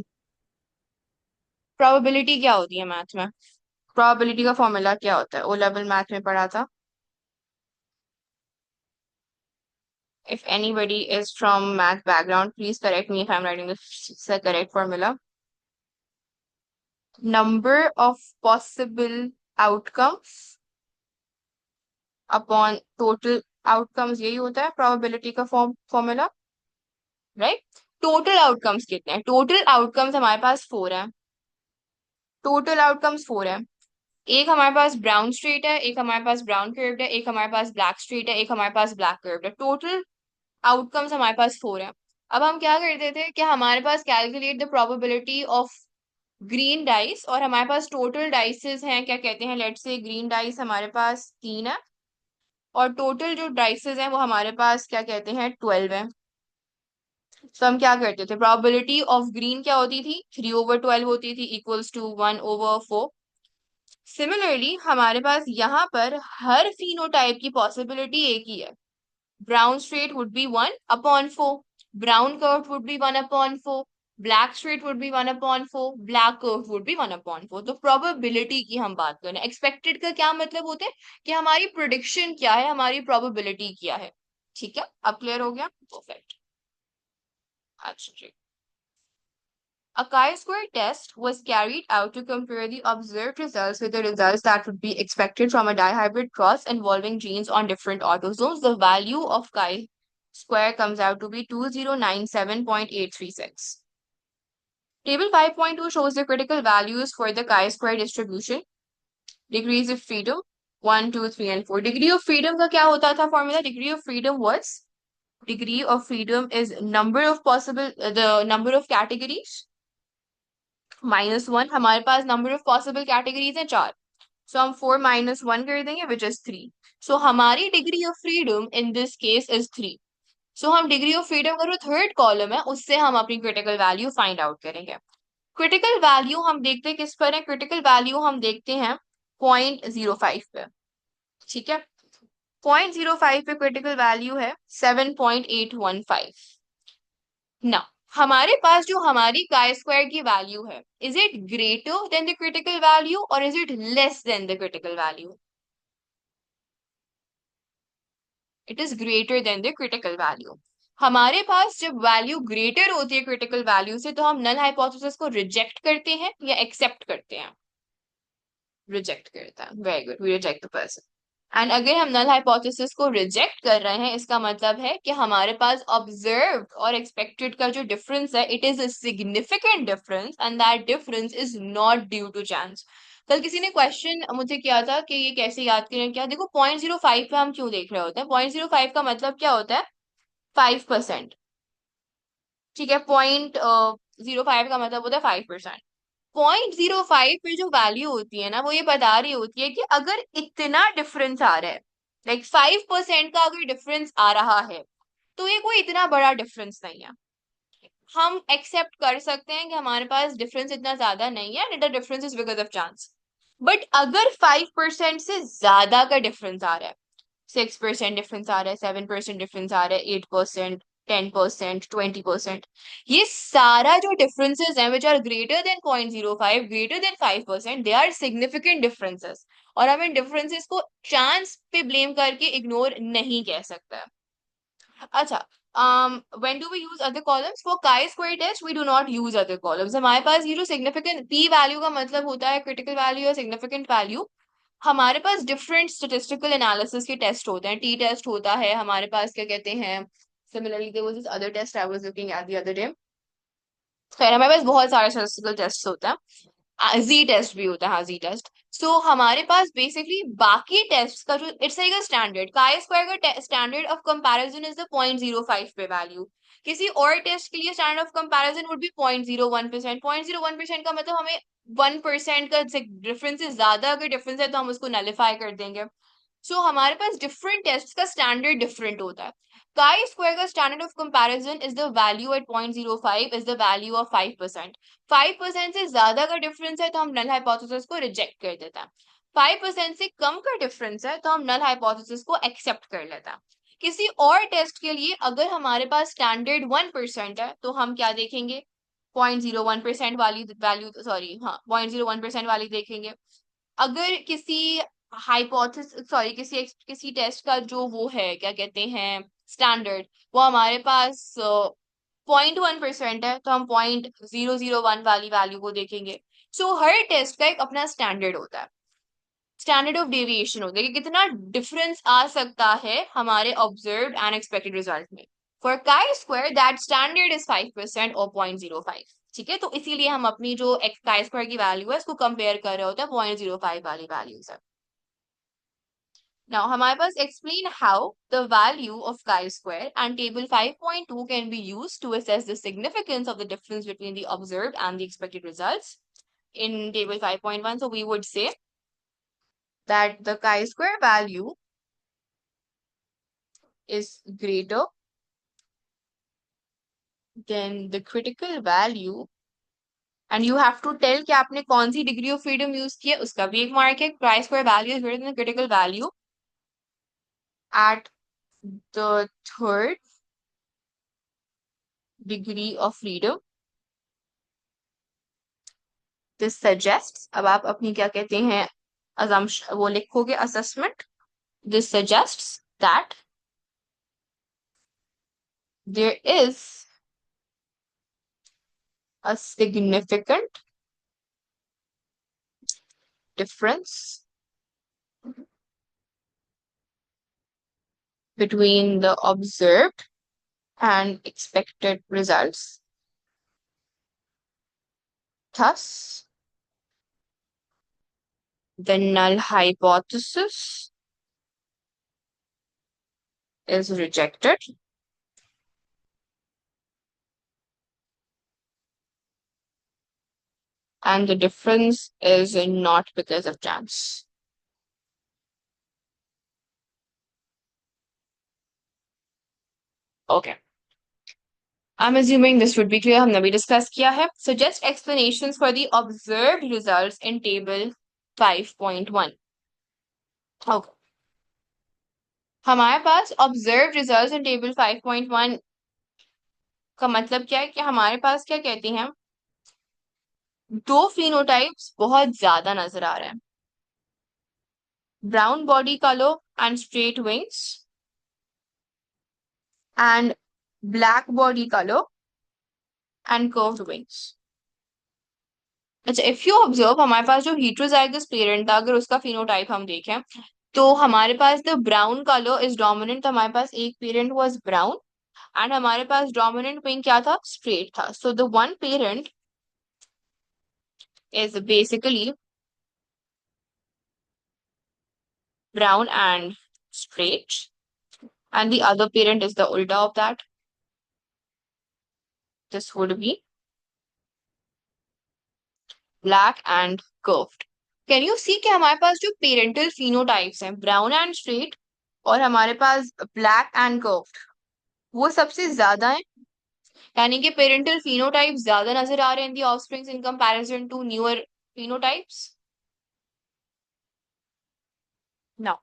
प्रोबेबिलिटी क्या होती है मैथ में? प्रोबेबिलिटी का फॉर्मूला क्या होता है? ओ लेवल मैथ में पढ़ा था। If anybody is from math background, please correct me if I'm writing the correct formula. Number of possible outcomes upon total outcomes, यही होता है प्रोबेबिलिटी का फॉर्मूला, राइट? टोटल आउटकम्स कितने हैं? टोटल आउटकम्स हमारे पास 4 है। टोटल आउटकम्स 4 है। एक हमारे पास ब्राउन स्ट्रेट है, एक हमारे पास ब्राउन कर्व्ड है, एक हमारे पास ब्लैक स्ट्रेट है, एक हमारे पास ब्लैक कर्व्ड है। टोटल आउटकम्स हमारे पास 4 है। अब हम क्या करते थे कि हमारे पास calculate the probability of green dice, और हमारे पास टोटल डाइसेस हैं, क्या कहते हैं, लेट्स से ग्रीन डाइस हमारे पास 3 है, और टोटल जो डाइसेस हैं वो हमारे पास क्या कहते हैं 12 है। तो हम क्या करते थे, प्रोबेबिलिटी ऑफ ग्रीन क्या होती थी, 3/12 होती थी, इक्वल्स टू 1/4। सिमिलरली हमारे पास यहाँ पर हर फिनोटाइप की पॉसिबिलिटी एक ही है। Brown straight would be 1/4, brown curve would be 1/4, black straight would be 1/4, black curve would be 1/4। तो प्रोबेबिलिटी की हम बात करें, एक्सपेक्टेड का क्या मतलब होता है कि हमारी प्रोडिक्शन क्या है, हमारी प्रोबेबिलिटी क्या है। ठीक है, अब क्लियर हो गया? परफेक्ट। अच्छा जी। A chi-square test was carried out to compare the observed results with the results that would be expected from a dihybrid cross involving genes on different autosomes. The value of chi-square comes out to be 2097.836. Table 5.2 shows the critical values for the chi-square distribution. Degrees of freedom 1, 2, 3, and 4. Degree of freedom का क्या होता था formula? Degree of freedom was, degree of freedom is number of possible, the number of categories -1। हमारे पास number of possible categories है 4, सो हम 4 -1 कर देंगे, which is 3। सो हमारी degree of freedom in this case is 3। सो हम डिग्री ऑफ फ्रीडम का जो third column है उससे हम अपनी क्रिटिकल वैल्यू फाइंड आउट करेंगे। क्रिटिकल वैल्यू हम देखते हैं किस पर है, क्रिटिकल वैल्यू हम देखते हैं 0.05 पे, ठीक है। 0.05 पे क्रिटिकल वैल्यू है 7.815। ना हमारे पास जो हमारी chi स्क्वायर की वैल्यू है, is it greater than the critical value और is it less than the critical value? It is greater than the critical value. हमारे पास जब वैल्यू ग्रेटर होती है क्रिटिकल वैल्यू से, तो हम नल हाइपोथेसिस को रिजेक्ट करते हैं या एक्सेप्ट करते हैं? रिजेक्ट करता है, very good, we reject the person. And अगर हम नल हाइपोथेसिस को रिजेक्ट कर रहे हैं, इसका मतलब है कि हमारे पास ऑब्जर्व्ड और एक्सपेक्टेड का जो डिफरेंस है, it is a significant difference and that difference is not due to chance. कल किसी ने क्वेश्चन मुझे किया था कि ये कैसे याद करें, क्या देखो 0.05 पे हम क्यों देख रहे होते हैं, 0.05 का मतलब क्या होता है, 5%, ठीक है। 0.05 का मतलब होता है 5%। 0.05 पे जो वैल्यू होती है ना, वो ये बता रही होती है कि अगर इतना डिफरेंस आ रहा है, लाइक 5% का अगर डिफरेंस आ रहा है, तो ये कोई इतना बड़ा डिफरेंस नहीं है। हम एक्सेप्ट कर सकते हैं कि हमारे पास डिफरेंस इतना ज्यादा नहीं है, the difference is because of chance. But अगर 5% से ज्यादा का डिफरेंस आ रहा है, 6% डिफरेंस आ रहा है, 7% डिफरेंस आ रहा है, 8%, 10%, 20%, ये सारा जो डिफरेंसेस हैं which are greater than 0.05, greater than 5%, they are significant differences. और हम इन डिफरेंसेस को चांस पे ब्लेम करके इग्नोर नहीं कह सकते। अच्छा, when do we use other columns? For chi-square test we do not use other columns। हमारे पास ये जो significant p वैल्यू का मतलब होता है क्रिटिकल वैल्यू या सिग्निफिकेंट वैल्यू, हमारे पास डिफरेंट स्टेटिस्टिकल एनालिसिस के टेस्ट होते हैं, टी टेस्ट होता है हमारे पास, क्या कहते हैं, similarly there was this other test I was looking at the other day. खैर हमारे पास बहुत सारे स्टेटिस्टिकल टेस्ट होते हैं, जी टेस्ट भी होता है, हाँ जी टेस्ट। सो हमारे पास बेसिकली बाकी टेस्ट का जो it's like a standard, chi square का standard of comparison is the 0.05 P value. किसी और टेस्ट के लिए standard of comparison would be 0.01%। 0.01% का मतलब हमें 1% का डिफरेंस से ज्यादा अगर डिफरेंस है तो हम उसको नलिफाई कर देंगे। सो हमारे पास डिफरेंट टेस्ट का स्टैंडर्ड डिफरेंट होता है। chi स्क्वायर का standard of comparison is the value at 0.05 is the value of 5%। 5% से ज्यादा का डिफरेंस है तो हम नल हाइपोथेसिस को रिजेक्ट कर देता है। 5% से कम का डिफरेंस है तो हम नल हाइपोथेसिस को एक्सेप्ट कर लेता है। किसी और टेस्ट के लिए अगर हमारे पास स्टैंडर्ड 1% है तो हम क्या देखेंगे, 0.01% वाली वैल्यू, सॉरी हाँ 0.01% वाली देखेंगे। अगर किसी हाइपोथेसिस, सॉरी किसी टेस्ट का जो वो है, क्या कहते हैं, स्टैंडर्ड, वो हमारे पास 0.1% है तो हम 0.001 वाली वैल्यू को देखेंगे। सो हर टेस्ट का एक अपना स्टैंडर्ड होता है, स्टैंडर्ड ऑफ डेविएशन होता है कि कितना डिफरेंस आ सकता है हमारे ऑब्जर्व्ड एंड एक्सपेक्टेड रिजल्ट में। For chi square that standard is 5% और 0.05, ठीक है। तो इसीलिए हम अपनी जो chi स्क्वायर की वैल्यू है उसको कंपेयर कर रहे होते हैं 0.05 वाली वैल्यू से। Now हमारे पास explain how the value of chi-square and table 5.2 can be used to assess the significance of the difference between the observed and the expected results. In table 5.1, so we would say that the chi-square value is greater than the critical value, and you have to tell कि आपने कौन सी degree of freedom use की है, उसका भी एक mark है। chi-square value is greater than the critical value at the third degree of freedom। This suggests, अब आप अपनी क्या कहते हैं assumption वो लिखोगे assessment। This suggests that there is a significant difference between the observed and expected results. Thus, the null hypothesis is rejected and the difference is not because of chance. Okay. I'm assuming this would be clear. हमने भी discuss किया है. Suggest explanations for the observed results in table 5.1. Okay. हमारे पास observed results in table 5.1 का मतलब क्या है कि हमारे पास क्या कहते हैं, दो phenotypes बहुत ज्यादा नजर आ रहे हैं. Brown body color and straight wings and black body color and curved wings. अच्छा, इफ यू ऑब्जर्व हमारे पास जो heterozygous पेरेंट था, अगर उसका फिनोटाइप हम देखें तो हमारे पास the brown colour is dominant. हमारे पास एक पेरेंट वाज ब्राउन एंड हमारे पास डोमिनेंट विंग क्या था, स्ट्रेट था. So the one parent is basically brown and straight and the other parent is the ulta of that. This would be black and curved. Can you see कि हमारे पास जो parental phenotypes हैं, brown and straight और हमारे पास black and curved, वो सबसे ज्यादा है. यानी कि पेरेंटल phenotypes ज्यादा नजर आ रहे हैं in the offsprings in comparison to newer phenotypes. Now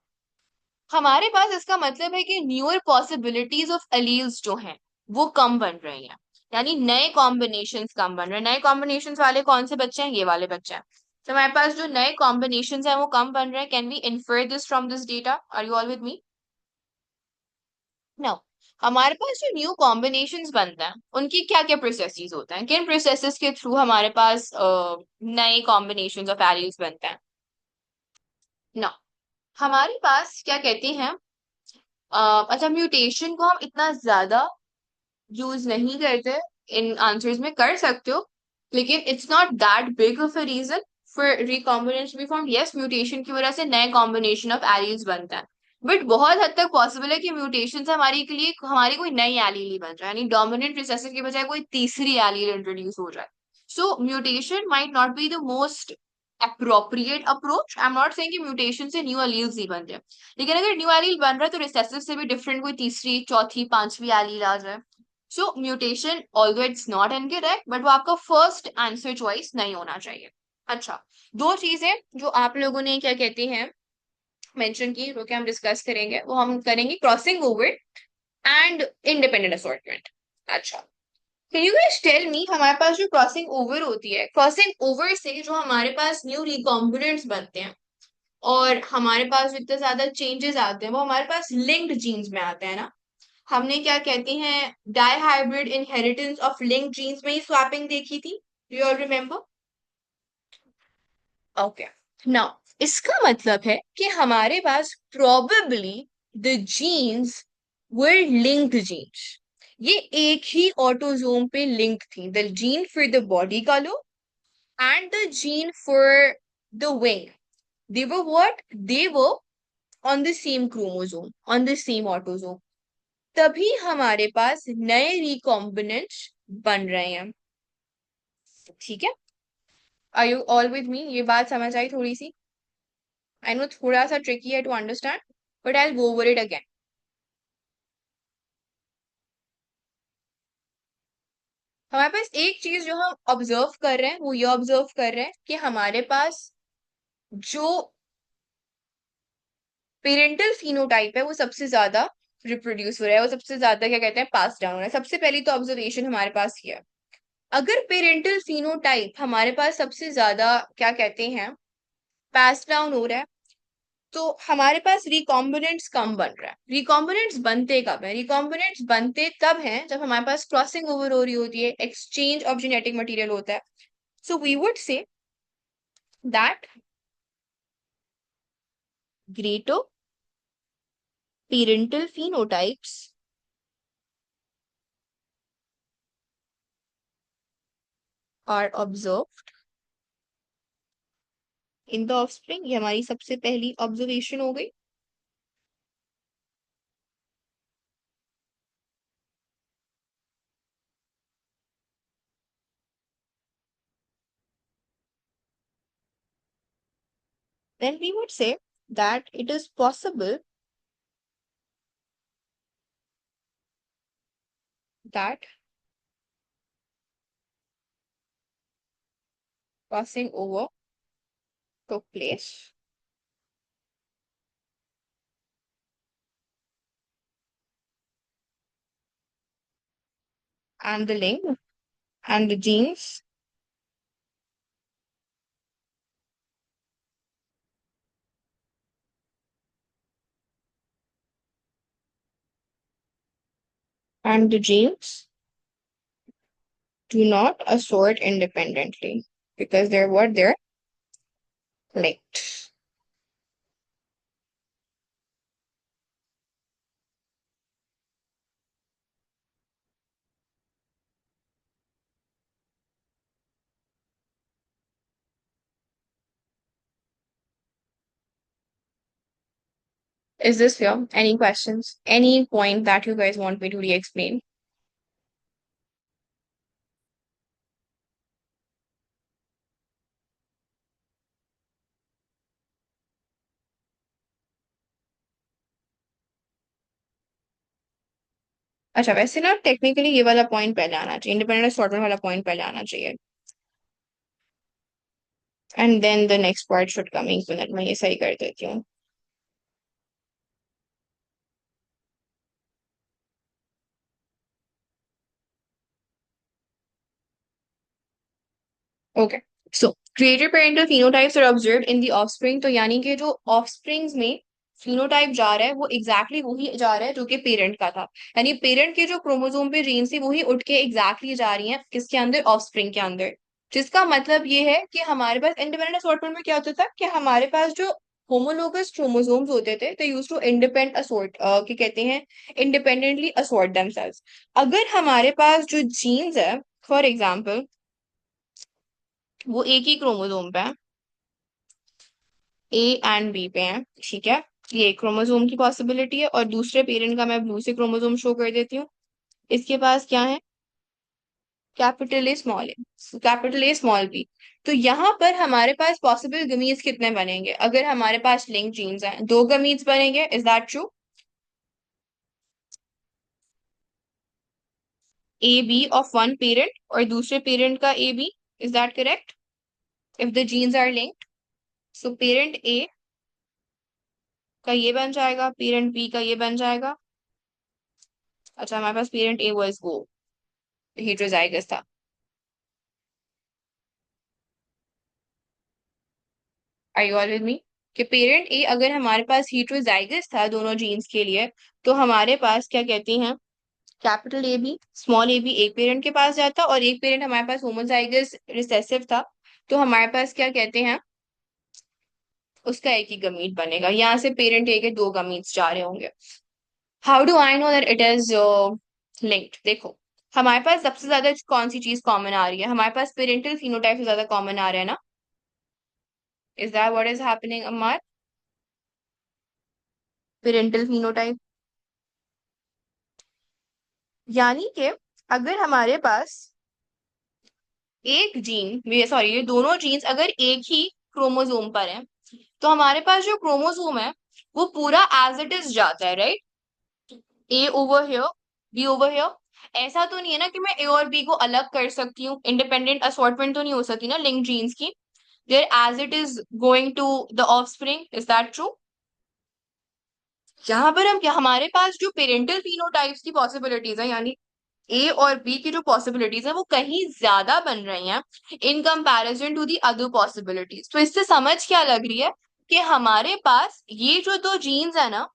हमारे पास इसका मतलब है कि न्यूअर पॉसिबिलिटीज ऑफ एलील्स जो हैं वो कम बन रही हैं. यानी नए कॉम्बिनेशंस कम बन रहे हैं. नए कॉम्बिनेशंस वाले कौन से बच्चे हैं, ये वाले बच्चे हैं. तो हमारे पास जो नए कॉम्बिनेशंस हैं वो कम बन रहे हैं. Can we infer this from this data? Are you all with me? No. हमारे पास जो न्यू कॉम्बिनेशंस बनते हैं उनकी क्या क्या प्रोसेसेस होते हैं, किन प्रोसेसेस के थ्रू हमारे पास नए कॉम्बिनेशंस ऑफ एलील्स बनते हैं? नो, हमारे पास क्या कहते हैं, अच्छा, म्यूटेशन को हम इतना ज्यादा यूज नहीं करते. इन आंसर्स में कर सकते हो लेकिन it's not that big of a reason for recombination to be formed. Yes, mutation की वजह से नए कॉम्बिनेशन ऑफ एलील्स बनता है बट बहुत हद तक पॉसिबल है कि म्यूटेशन से हमारी के लिए हमारी कोई नई एलील ही बन जाए, यानी डोमिनेंट रिसेसिव की बजाय कोई तीसरी एलील इंट्रोड्यूस हो जाए. So mutation might not be the most appropriate approach. I am not saying कि म्यूटेशन से न्यू एलील्स ही बन जाए, लेकिन अगर न्यू एलील बन रहा है तो रिसेसिव से भी डिफरेंट कोई तीसरी चौथी पांचवी एलील आ जाए. So mutation although it's not incorrect but वो आपका फर्स्ट आंसर चॉइस नहीं होना चाहिए. अच्छा, दो चीजें जो आप लोगों ने क्या कहते हैं मेंशन की, जो कि हम डिस्कस करेंगे, वो हम करेंगे crossing over and independent assortment. अच्छा, can you guys tell me, हमारे पास जो क्रॉसिंग ओवर होती है, क्रॉसिंग ओवर से जो हमारे पास न्यू रिकॉम्बिनेंट्स बनते हैं और हमारे पास जो इतने ज्यादा चेंजेस आते हैं वो हमारे पास लिंक्ड जीन्स में आते हैं ना. हमने क्या कहते हैं dihybrid inheritance of linked genes में ही स्वैपिंग देखी थी. Do you all remember? Okay. Now इसका मतलब है कि हमारे पास probably the genes were linked genes. ये एक ही ऑटोजोम पे लिंक थी, the gene for the body colour and the gene for the wing. They were what, they were on the same chromosome, on the same autosome. तभी हमारे पास नए recombinants बन रहे हैं. ठीक है, are you all with me? ये बात समझ आई थोड़ी सी? आई नो थोड़ा सा ट्रिकी है to understand but I will go over it again. हमारे पास एक चीज जो हम ऑब्जर्व कर रहे हैं वो ये ऑब्जर्व कर रहे हैं कि हमारे पास जो पेरेंटल फिनोटाइप है वो सबसे ज्यादा रिप्रोड्यूस हो रहा है, वो सबसे ज्यादा क्या कहते हैं पास डाउन हो रहा है. सबसे पहली तो ऑब्जर्वेशन हमारे पास ये है. अगर पेरेंटल फिनोटाइप हमारे पास सबसे ज्यादा क्या कहते हैं पास डाउन हो रहा है तो हमारे पास रिकॉम्बिनेंट्स कम बन रहा है. रिकॉम्बिनेंट्स बनते कब है? रिकॉम्बिनेंट्स बनते तब हैं जब हमारे पास क्रॉसिंग ओवर हो रही होती है, एक्सचेंज ऑफ जेनेटिक मटेरियल होता है. So we would say that greater parental phenotypes are observed in the offspring. ये हमारी सबसे पहली ऑब्जर्वेशन हो गई. Then we would say that it is possible that crossing over took place. And the link and the genes and the genes do not assort independently because they're what? They're linked. Is this clear? Any questions? Any point that you guys want me to re-explain? अच्छा वैसे ना technically ये वाला point पहले आना चाहिए, independent assortment वाला point पहले आना चाहिए, and then the next part should come. एक मिनट मैं ये सही कर देती हूँ। Okay, so created parental phenotypes are observed in the offspring. तो यानी कि जो ऑफस्प्रिंग्स में फिनोटाइप जा रहा है वो एग्जैक्टली वही जा रहा है जो कि पेरेंट का था, यानी पेरेंट के जो क्रोमोसोम पे जीन्स थी वही उठ के एग्जैक्टली जा रही हैं किसके अंदर? ऑफस्प्रिंग के अंदर। जिसका मतलब ये है कि हमारे पास इंडिपेंडेंट असॉर्टमेंट में क्या होता था कि हमारे पास जो होमोलोगस क्रोमोसोम्स होते थे they used to independent assort क्या कहते हैं, इंडिपेंडेंटली असॉर्ट देमसेल्व्स। अगर हमारे पास जो जीन्स है फॉर एग्जांपल वो एक ही क्रोमोसोम पे है, ए एंड बी पे हैं, ठीक है, ये एक क्रोमोसोम की पॉसिबिलिटी है। और दूसरे पेरेंट का मैं ब्लू से क्रोमोसोम शो कर देती हूँ। इसके पास क्या है? Capital A small A, capital A small B. तो यहाँ पर हमारे पास पॉसिबल गमीज कितने बनेंगे? अगर हमारे पास लिंक जीन्स हैं, दो गमीज बनेंगे। Is that true? A B of one parent और दूसरे पेरेंट का A B. Is that correct? If the genes are linked, so parent A का ये बन जाएगा, पेरेंट बी का ये बन जाएगा। अच्छा हमारे पास पेरेंट ए वाज वो हेटेरोजाइगस था। Are you all with me? कि पेरेंट ए अगर हमारे पास हेटेरोजाइगस था दोनों जीन्स के लिए, तो हमारे पास क्या कहती हैं, capital A B small A B एक पेरेंट के पास जाता और एक पेरेंट हमारे पास होमोजाइगस रिसेसिव था, तो हमारे पास क्या कहते हैं, उसका एक ही गमीट बनेगा। यहाँ से पेरेंट ए के दो गमीट्स जा रहे होंगे। How do I know that it is linked? देखो हमारे पास सबसे ज्यादा कौन सी चीज कॉमन आ रही है? हमारे पास पेरेंटल फिनोटाइप से ज्यादा कॉमन आ रहा है ना। Is that what is happening Amar? Parental phenotype यानी कि अगर हमारे पास एक जीन, सॉरी ये दोनों जीन्स अगर एक ही क्रोमोसोम पर हैं, तो हमारे पास जो क्रोमोसोम है वो पूरा एज इट इज जाता है, right? A over here, B over here. ऐसा तो नहीं है ना कि मैं ए और बी को अलग कर सकती हूँ, इंडिपेंडेंट असॉर्टमेंट तो नहीं हो सकती ना लिंक जीन्स की। There as it is going to the offspring. Is that true? यहाँ पर हम क्या, हमारे पास जो पेरेंटल फिनोटाइप्स की पॉसिबिलिटीज है, यानी ए और बी की जो पॉसिबिलिटीज है वो कहीं ज्यादा बन रही हैं in comparison to the other possibilities. तो इससे समझ क्या लग रही है कि हमारे पास ये जो दो जीन्स है ना,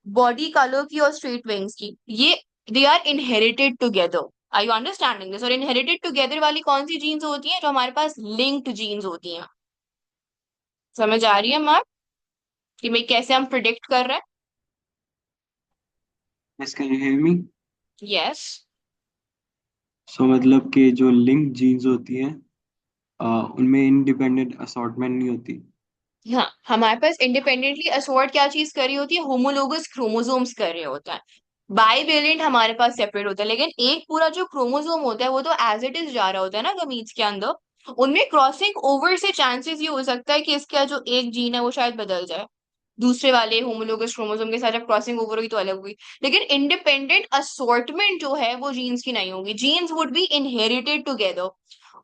बॉडी कलर की और स्ट्रेट विंग्स की, ये they are inherited together. Are you understanding this? और इनहेरिटेड टुगेदर वाली कौन सी जीन्स होती हैं? जो हमारे पास लिंक्ड जीन्स होती हैं। समझ आ रही है मैम कि मैं कैसे हम प्रिडिक्ट कर रहे हैं? Yes, can you hear me? Yes. So मतलब कि जो लिंक जीन्स होती हैं उनमें इंडिपेंडेंट असॉर्टमेंट नहीं होती। हाँ हमारे पास इंडिपेंडेंटली असॉर्ट क्या चीज कर रही होती है? होमोलोगस क्रोमोसोम्स कर रहे होता है। बाइवेलेंट हमारे पास सेपरेट होता है, लेकिन एक पूरा जो क्रोमोसोम होता है वो तो एज इट इज जा रहा होता है ना गमीट्स के अंदर। उनमें क्रॉसिंग ओवर से चांसेस ये हो सकता है कि इसका जो एक जीन है वो शायद बदल जाए दूसरे वाले होमोलोगस क्रोमोसोम के साथ। जब क्रॉसिंग ओवर हुई तो अलग हुई, लेकिन इंडिपेंडेंट असॉर्टमेंट जो है वो जीन्स की नहीं होगी। Genes would be inherited together.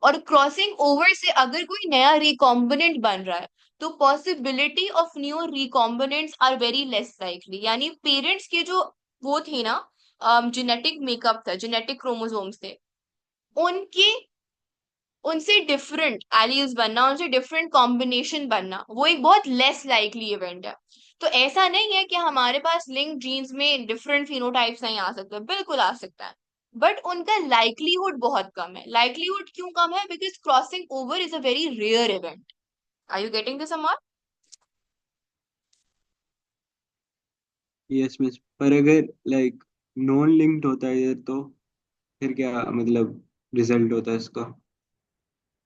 और क्रॉसिंग ओवर से अगर कोई नया रिकॉम्बिनेंट बन रहा है तो possibility of new recombinants are very less likely. यानी पेरेंट्स के जो वो थे ना, जेनेटिक मेकअप था, जेनेटिक क्रोमोसोम्स थे, उनके उनसे डिफरेंट एलील्स बनना, उनसे डिफरेंट कॉम्बिनेशन बनना, वो एक बहुत लेस लाइकली इवेंट है। तो ऐसा नहीं है कि हमारे पास लिंक जीन्स में डिफरेंट फिनोटाइप्स नहीं आ सकते, बिल्कुल आ सकता है, बट उनका लाइकलीहुड बहुत कम है। लाइकलीहुड क्यों कम है? Because crossing over is a very rare event. Are you getting this Amar? Yes miss, पर अगर लाइक नॉन लिंक्ड होता है इधर तो फिर क्या मतलब रिजल्ट होता है इसका?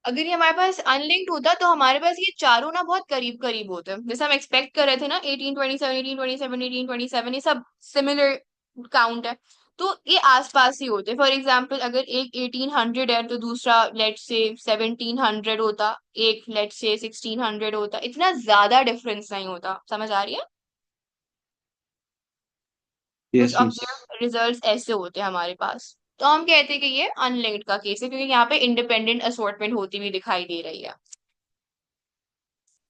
अगर ये हमारे पास अनलिंक्ड होता तो हमारे पास ये चारों ना बहुत करीब करीब होते, जैसे हम एक्सपेक्ट कर रहे थे ना, 1827, 1827, 1827, ये सब सिमिलर काउंट है, तो ये आसपास ही होते। फॉर एग्जाम्पल अगर एक 1800 है तो दूसरा लेट से 1700 होता, एक लेट से 1600 होता, इतना ज्यादा डिफरेंस नहीं होता। समझ आ रही है? कुछ यस मिस। ऑब्जर्व रिजल्ट्स ऐसे होते हैं हमारे पास। तो हम कहते हैं कि ये अनलिंक्ड का केस है, क्योंकि यहाँ पे इंडिपेंडेंट असॉर्टमेंट होती हुई दिखाई दे रही है।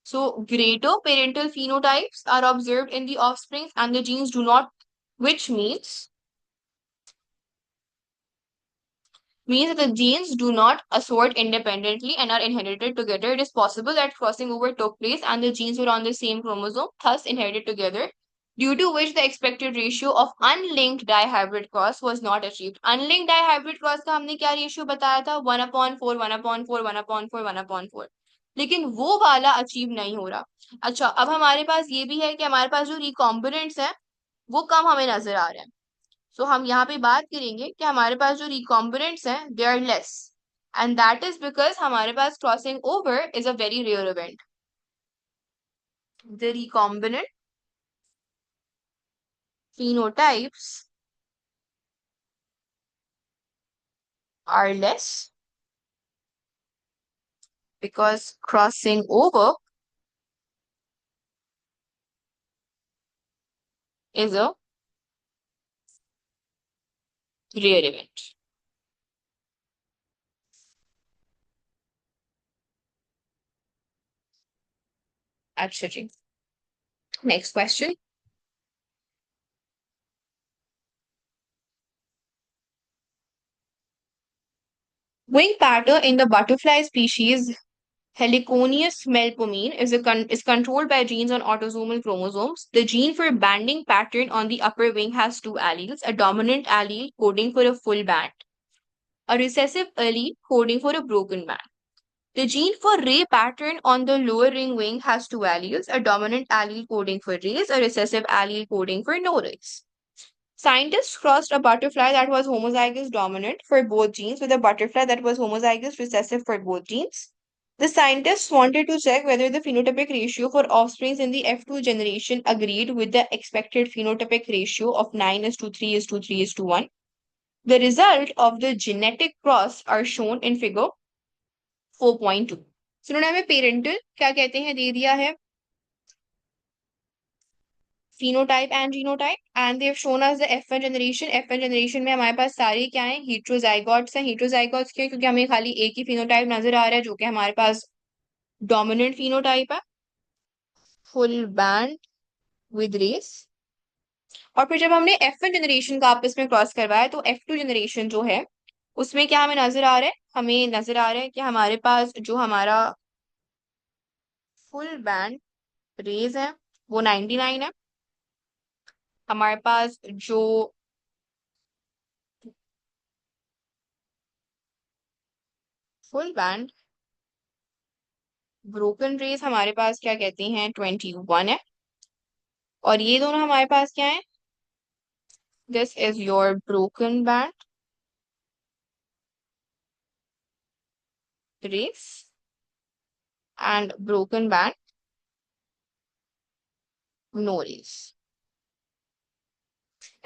So greater parental phenotypes are observed in the offspring and the genes do not, which means that the genes do not assort independently and are inherited together. It is possible that crossing over took place and the genes were on the same chromosome, thus inherited together, due to which the expected ratio of unlinked dihybrid cross was not achieved. Unlinked dihybrid cross का हमने क्या ratio बताया था? 1/4, 1/4, 1/4, 1/4। लेकिन वो वाला achieve नहीं हो रहा। अच्छा, अब हमारे पास ये भी है कि हमारे पास जो रिकॉम्बिनेंट्स हैं वो कम हमें नजर आ रहे हैं। सो हम यहाँ पे बात करेंगे कि हमारे पास जो रिकॉम्बिनेंट्स हैं they are less, and that is because हमारे पास crossing over is a very rare event. The recombinant phenotypes are less because crossing over is a rare event. अच्छा जी, next question. Wing pattern in the butterfly species Heliconius melpomene is controlled by genes on autosomal chromosomes. The gene for banding pattern on the upper wing has two alleles, a dominant allele coding for a full band, a recessive allele coding for a broken band. The gene for ray pattern on the lower ring wing has two alleles, a dominant allele coding for rays, a recessive allele coding for no rays. Scientists crossed a butterfly that was homozygous dominant for both genes with a butterfly that was homozygous recessive for both genes. The scientists wanted to check whether the phenotypic ratio for offsprings in the F2 generation agreed with the expected phenotypic ratio of 9:3:3:1. The result of the genetic cross are shown in figure 4.2. So, उन्होंने हमें parental क्या कहते हैं दे दिया है, phenotype and genotype, and they have shown us the F1 generation. F1 generation में हमारे पास सारे क्या हैं? heterozygotes हैं। heterozygotes क्यों? क्योंकि हमें खाली एक ही phenotype नजर आ रहा है जो कि हमारे पास dominant phenotype है, full band with race। और फिर जब हमने F1 जनरेशन का आपस में क्रॉस करवाया तो F2 जनरेशन जो है उसमें क्या हमें नजर आ रहा है? हमें नजर आ रहा है कि हमारे पास जो हमारा फुल बैंड रेज है वो 99 है। हमारे पास जो फुल बैंड ब्रोकन रेज हमारे पास क्या कहते हैं 21 है। और ये दोनों हमारे पास क्या है? This is your broken band race and broken band no race.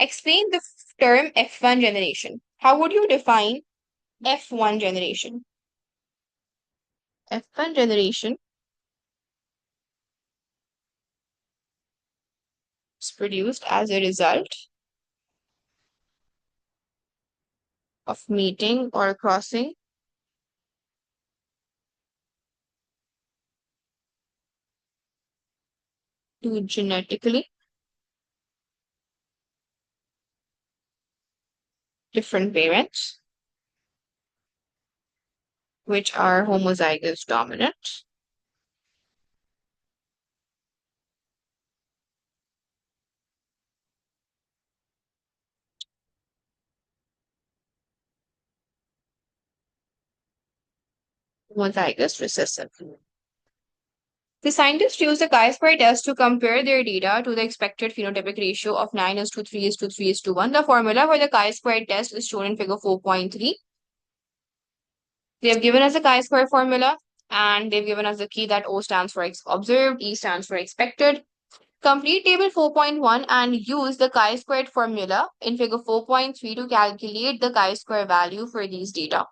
Explain the term F1 generation. How would you define F1 generation? F1 generation is produced as a result of meeting or crossing to genetically different parents, which are homozygous dominant. Homozygous recessive. The scientists use the chi-square test to compare their data to the expected phenotypic ratio of 9:3:3:1. The formula for the chi-square test is shown in figure 4.3. They have given us a chi-square formula and they've given us the key that O stands for observed, E stands for expected. Complete table 4.1 and use the chi-squared formula in figure 4.3 to calculate the chi-square value for these data.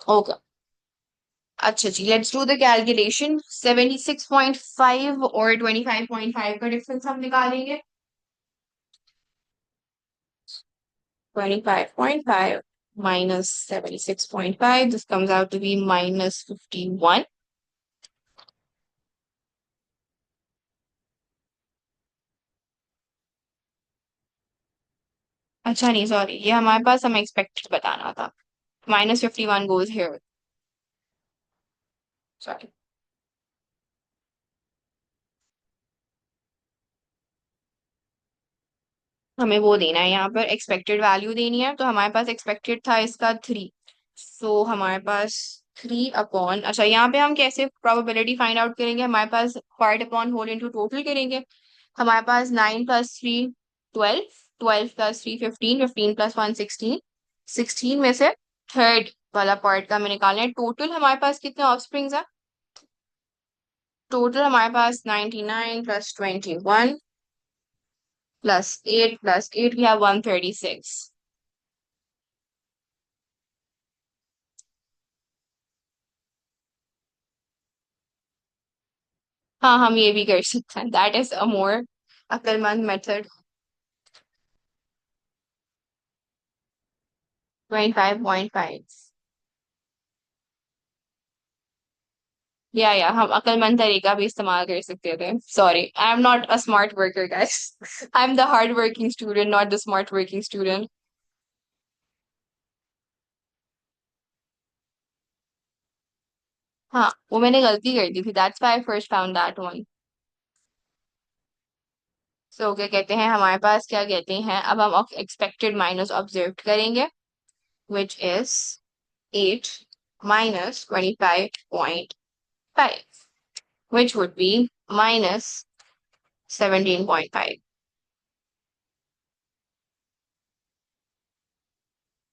Okay. अच्छा जी, let's do the calculation. 76.5 और 25.5 का difference हम निकालेंगे. 25.5 minus 76.5, this comes out to be minus 51. अच्छा नहीं, sorry, ये हमारे पास हमें एक्सपेक्टेड बताना था. Minus 51 goes here. Sorry. हमें वो देना है, यहाँ पर एक्सपेक्टेड वैल्यू देनी है. तो हमारे पास एक्सपेक्टेड था इसका 3. सो हमारे पास 3 अपॉन, अच्छा यहाँ पे हम कैसे प्रोबेबिलिटी फाइंड आउट करेंगे? हमारे पास part upon whole into total करेंगे. हमारे पास 9 + 3 12, 12 + 3 15, 15 + 1 16, 16 में से थर्ड वाला पार्ट का हमें निकालना है. टोटल हमारे पास कितने ऑफस्प्रिंग्स है? टोटल हमारे पास 99 + 21 + 8 we have 136. हाँ, हम ये भी कर सकते हैं. दैट इज अ मोर अक्लमंद मेथड. 25.5. या हम अक्लमंद तरीका भी इस्तेमाल कर सकते थे. Sorry, I am not a smart worker guys. I am the hard working student, not the smart working student. हाँ, वो मैंने गलती कर दी थी. That's why I first found that one. So क्या कहते हैं, हमारे पास क्या कहते हैं, अब हम एक्सपेक्टेड माइनस ऑब्जर्व करेंगे, which is 8 minus 25.5, which would be minus 17.5.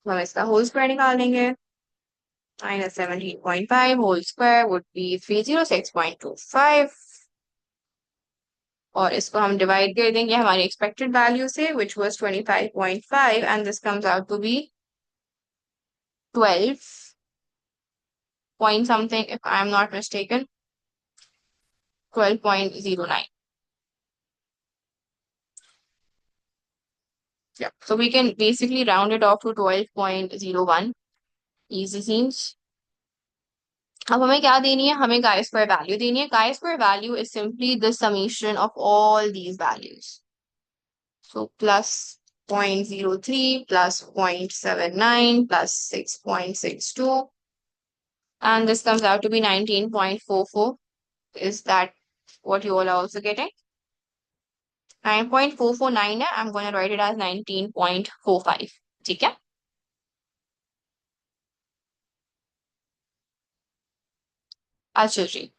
हम इसका होल स्क्वायर निकाल लेंगे. Minus 17.5 whole square would be 306.25. और इसको हम डिवाइड कर देंगे हमारी एक्सपेक्टेड वैल्यू से, which was 25.5, and this comes out to be 12 point something, if I am not mistaken. 12.09. Yeah, so we can basically round it off to 12.01. Easy seems. अब हमें क्या देनी है? हमें chi-square value देनी है. Chi-square value is simply the summation of all these values. So plus 0.03 plus 0.79 plus 6.62, and this comes out to be 19.44. Is that what you all are also getting? 9.449 है. I'm going to write it as 19.45. ठीक है? अच्छा जी.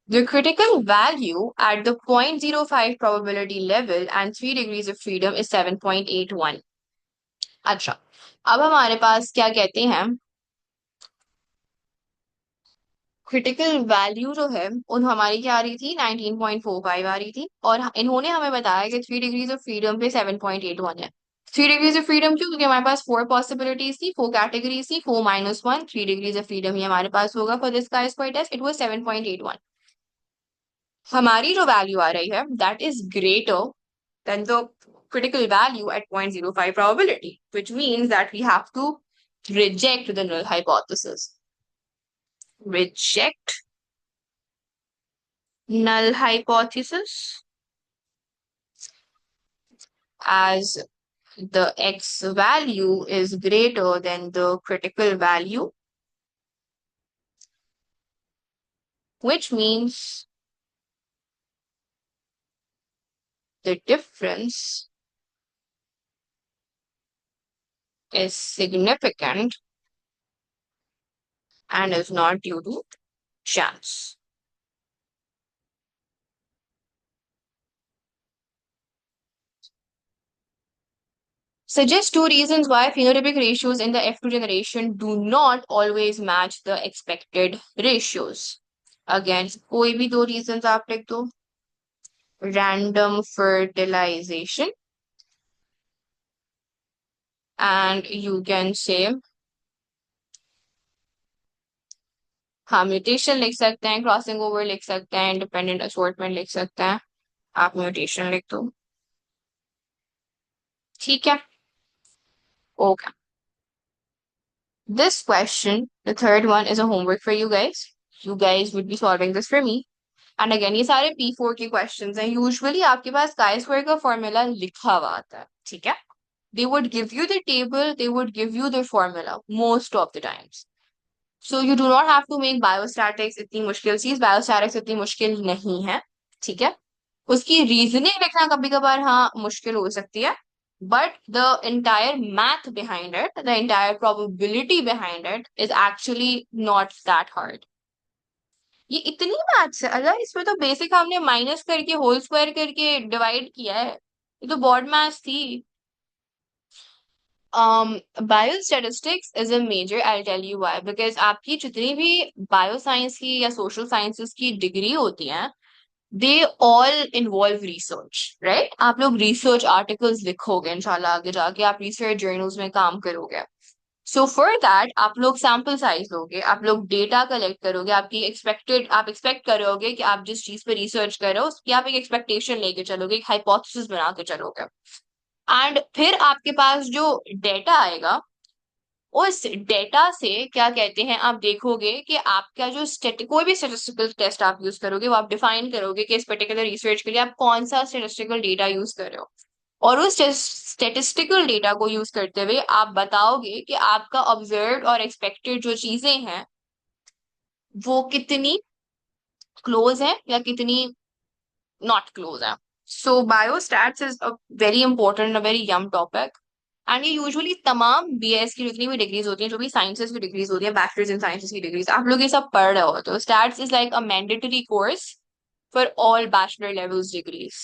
The critical value at the 0.05 probability level and 3 degrees of freedom is 7.81. अच्छा, अब हमारे पास क्या कहते हैं, क्रिटिकल वैल्यू जो है उन हमारी क्या आ रही थी, 19.45 आ रही थी. और इन्होंने हमें बताया कि 3 डिग्रीज ऑफ फ्रीडम पे 7.81 है. 3 डिग्रीज ऑफ फ्रीडम क्यों? क्योंकि हमारे पास 4 पॉसिबिलिटीज थी, 4 कैटेगरीज थी, 4-1, 3 डिग्रीज ऑफ फ्रीडम ही हमारे पास होगा for this chi-square test. It was 7.81. हमारी जो वैल्यू आ रही है that is greater than the critical value at 0.05 probability, which means that we have to reject the null hypothesis. Reject null hypothesis. as the X value is greater than the critical value, which means the difference is significant and is not due to chance. Suggest two reasons why phenotypic ratios in the F2 generation do not always match the expected ratios. Again, कोई भी दो reasons आप लिख दो. Random fertilization, and you can say हाँ mutation लिख सकते हैं, क्रॉसिंग ओवर लिख सकते हैं, इंडिपेंडेंट असॉर्टमेंट लिख सकते हैं. आप म्यूटेशन लिख दो. ठीक है. Okay. This question, the third one, is a homework for you guys. You guys would be solving this for me. And again, ये सारे P4 के questions हैं. Usually आपके पास chi-square का formula लिखा हुआ आता है. ठीक है. They would give you the table, they would give you the formula most of the times. So you do not have to make biostatics इतनी मुश्किल चीज. Biostatics इतनी मुश्किल नहीं है. ठीक है. उसकी रीजनिंग लिखना कभी कभार हाँ मुश्किल हो सकती है. But the entire math behind it, the entire probability behind it is actually not that hard. ये इतनी मैथ्स है. अगर इसमें तो बेसिक हमने माइनस करके होल स्क्वायर करके डिवाइड किया है. ये तो बोर्ड मैथ्स थी. Biostatistics is a major. I'll tell you why. Because आपकी जितनी भी बायोसाइंस की या सोशल साइंसेस की डिग्री होती हैं, they all involve research, right? आप लोग research articles लिखोगे इंशाल्लाह आगे जाके, आप research journals में काम करोगे. So for that आप लोग sample size लोगे, आप लोग data collect करोगे, आप expect करोगे कि आप जिस चीज पे research कर रहे हो उसकी आप एक expectation लेके चलोगे, एक hypothesis बना के चलोगे. And फिर आपके पास जो data आएगा, उस डेटा से क्या कहते हैं आप देखोगे कि आपका जो कोई भी स्टेटिस्टिकल टेस्ट आप यूज करोगे वो आप डिफाइन करोगे कि इस पर्टिकुलर रिसर्च के लिए आप कौन सा स्टेटिस्टिकल डेटा यूज कर रहे हो. और उस स्टेटिस्टिकल डेटा को यूज करते हुए आप बताओगे कि आपका ऑब्जर्व और एक्सपेक्टेड जो चीजें हैं वो कितनी क्लोज है या कितनी नॉट क्लोज है. So biostats is a very important, a very um topic. And ये यूजुअली तमाम बीएस की जितनी भी डिग्रीज होती हैं, जो भी साइंसेस की डिग्रीज होती है, बैचलर्स इन साइंसेस की डिग्रीज, आप लोग ये सब पढ़ रहे हो. तो stats is like a mandatory course for all bachelor levels degrees.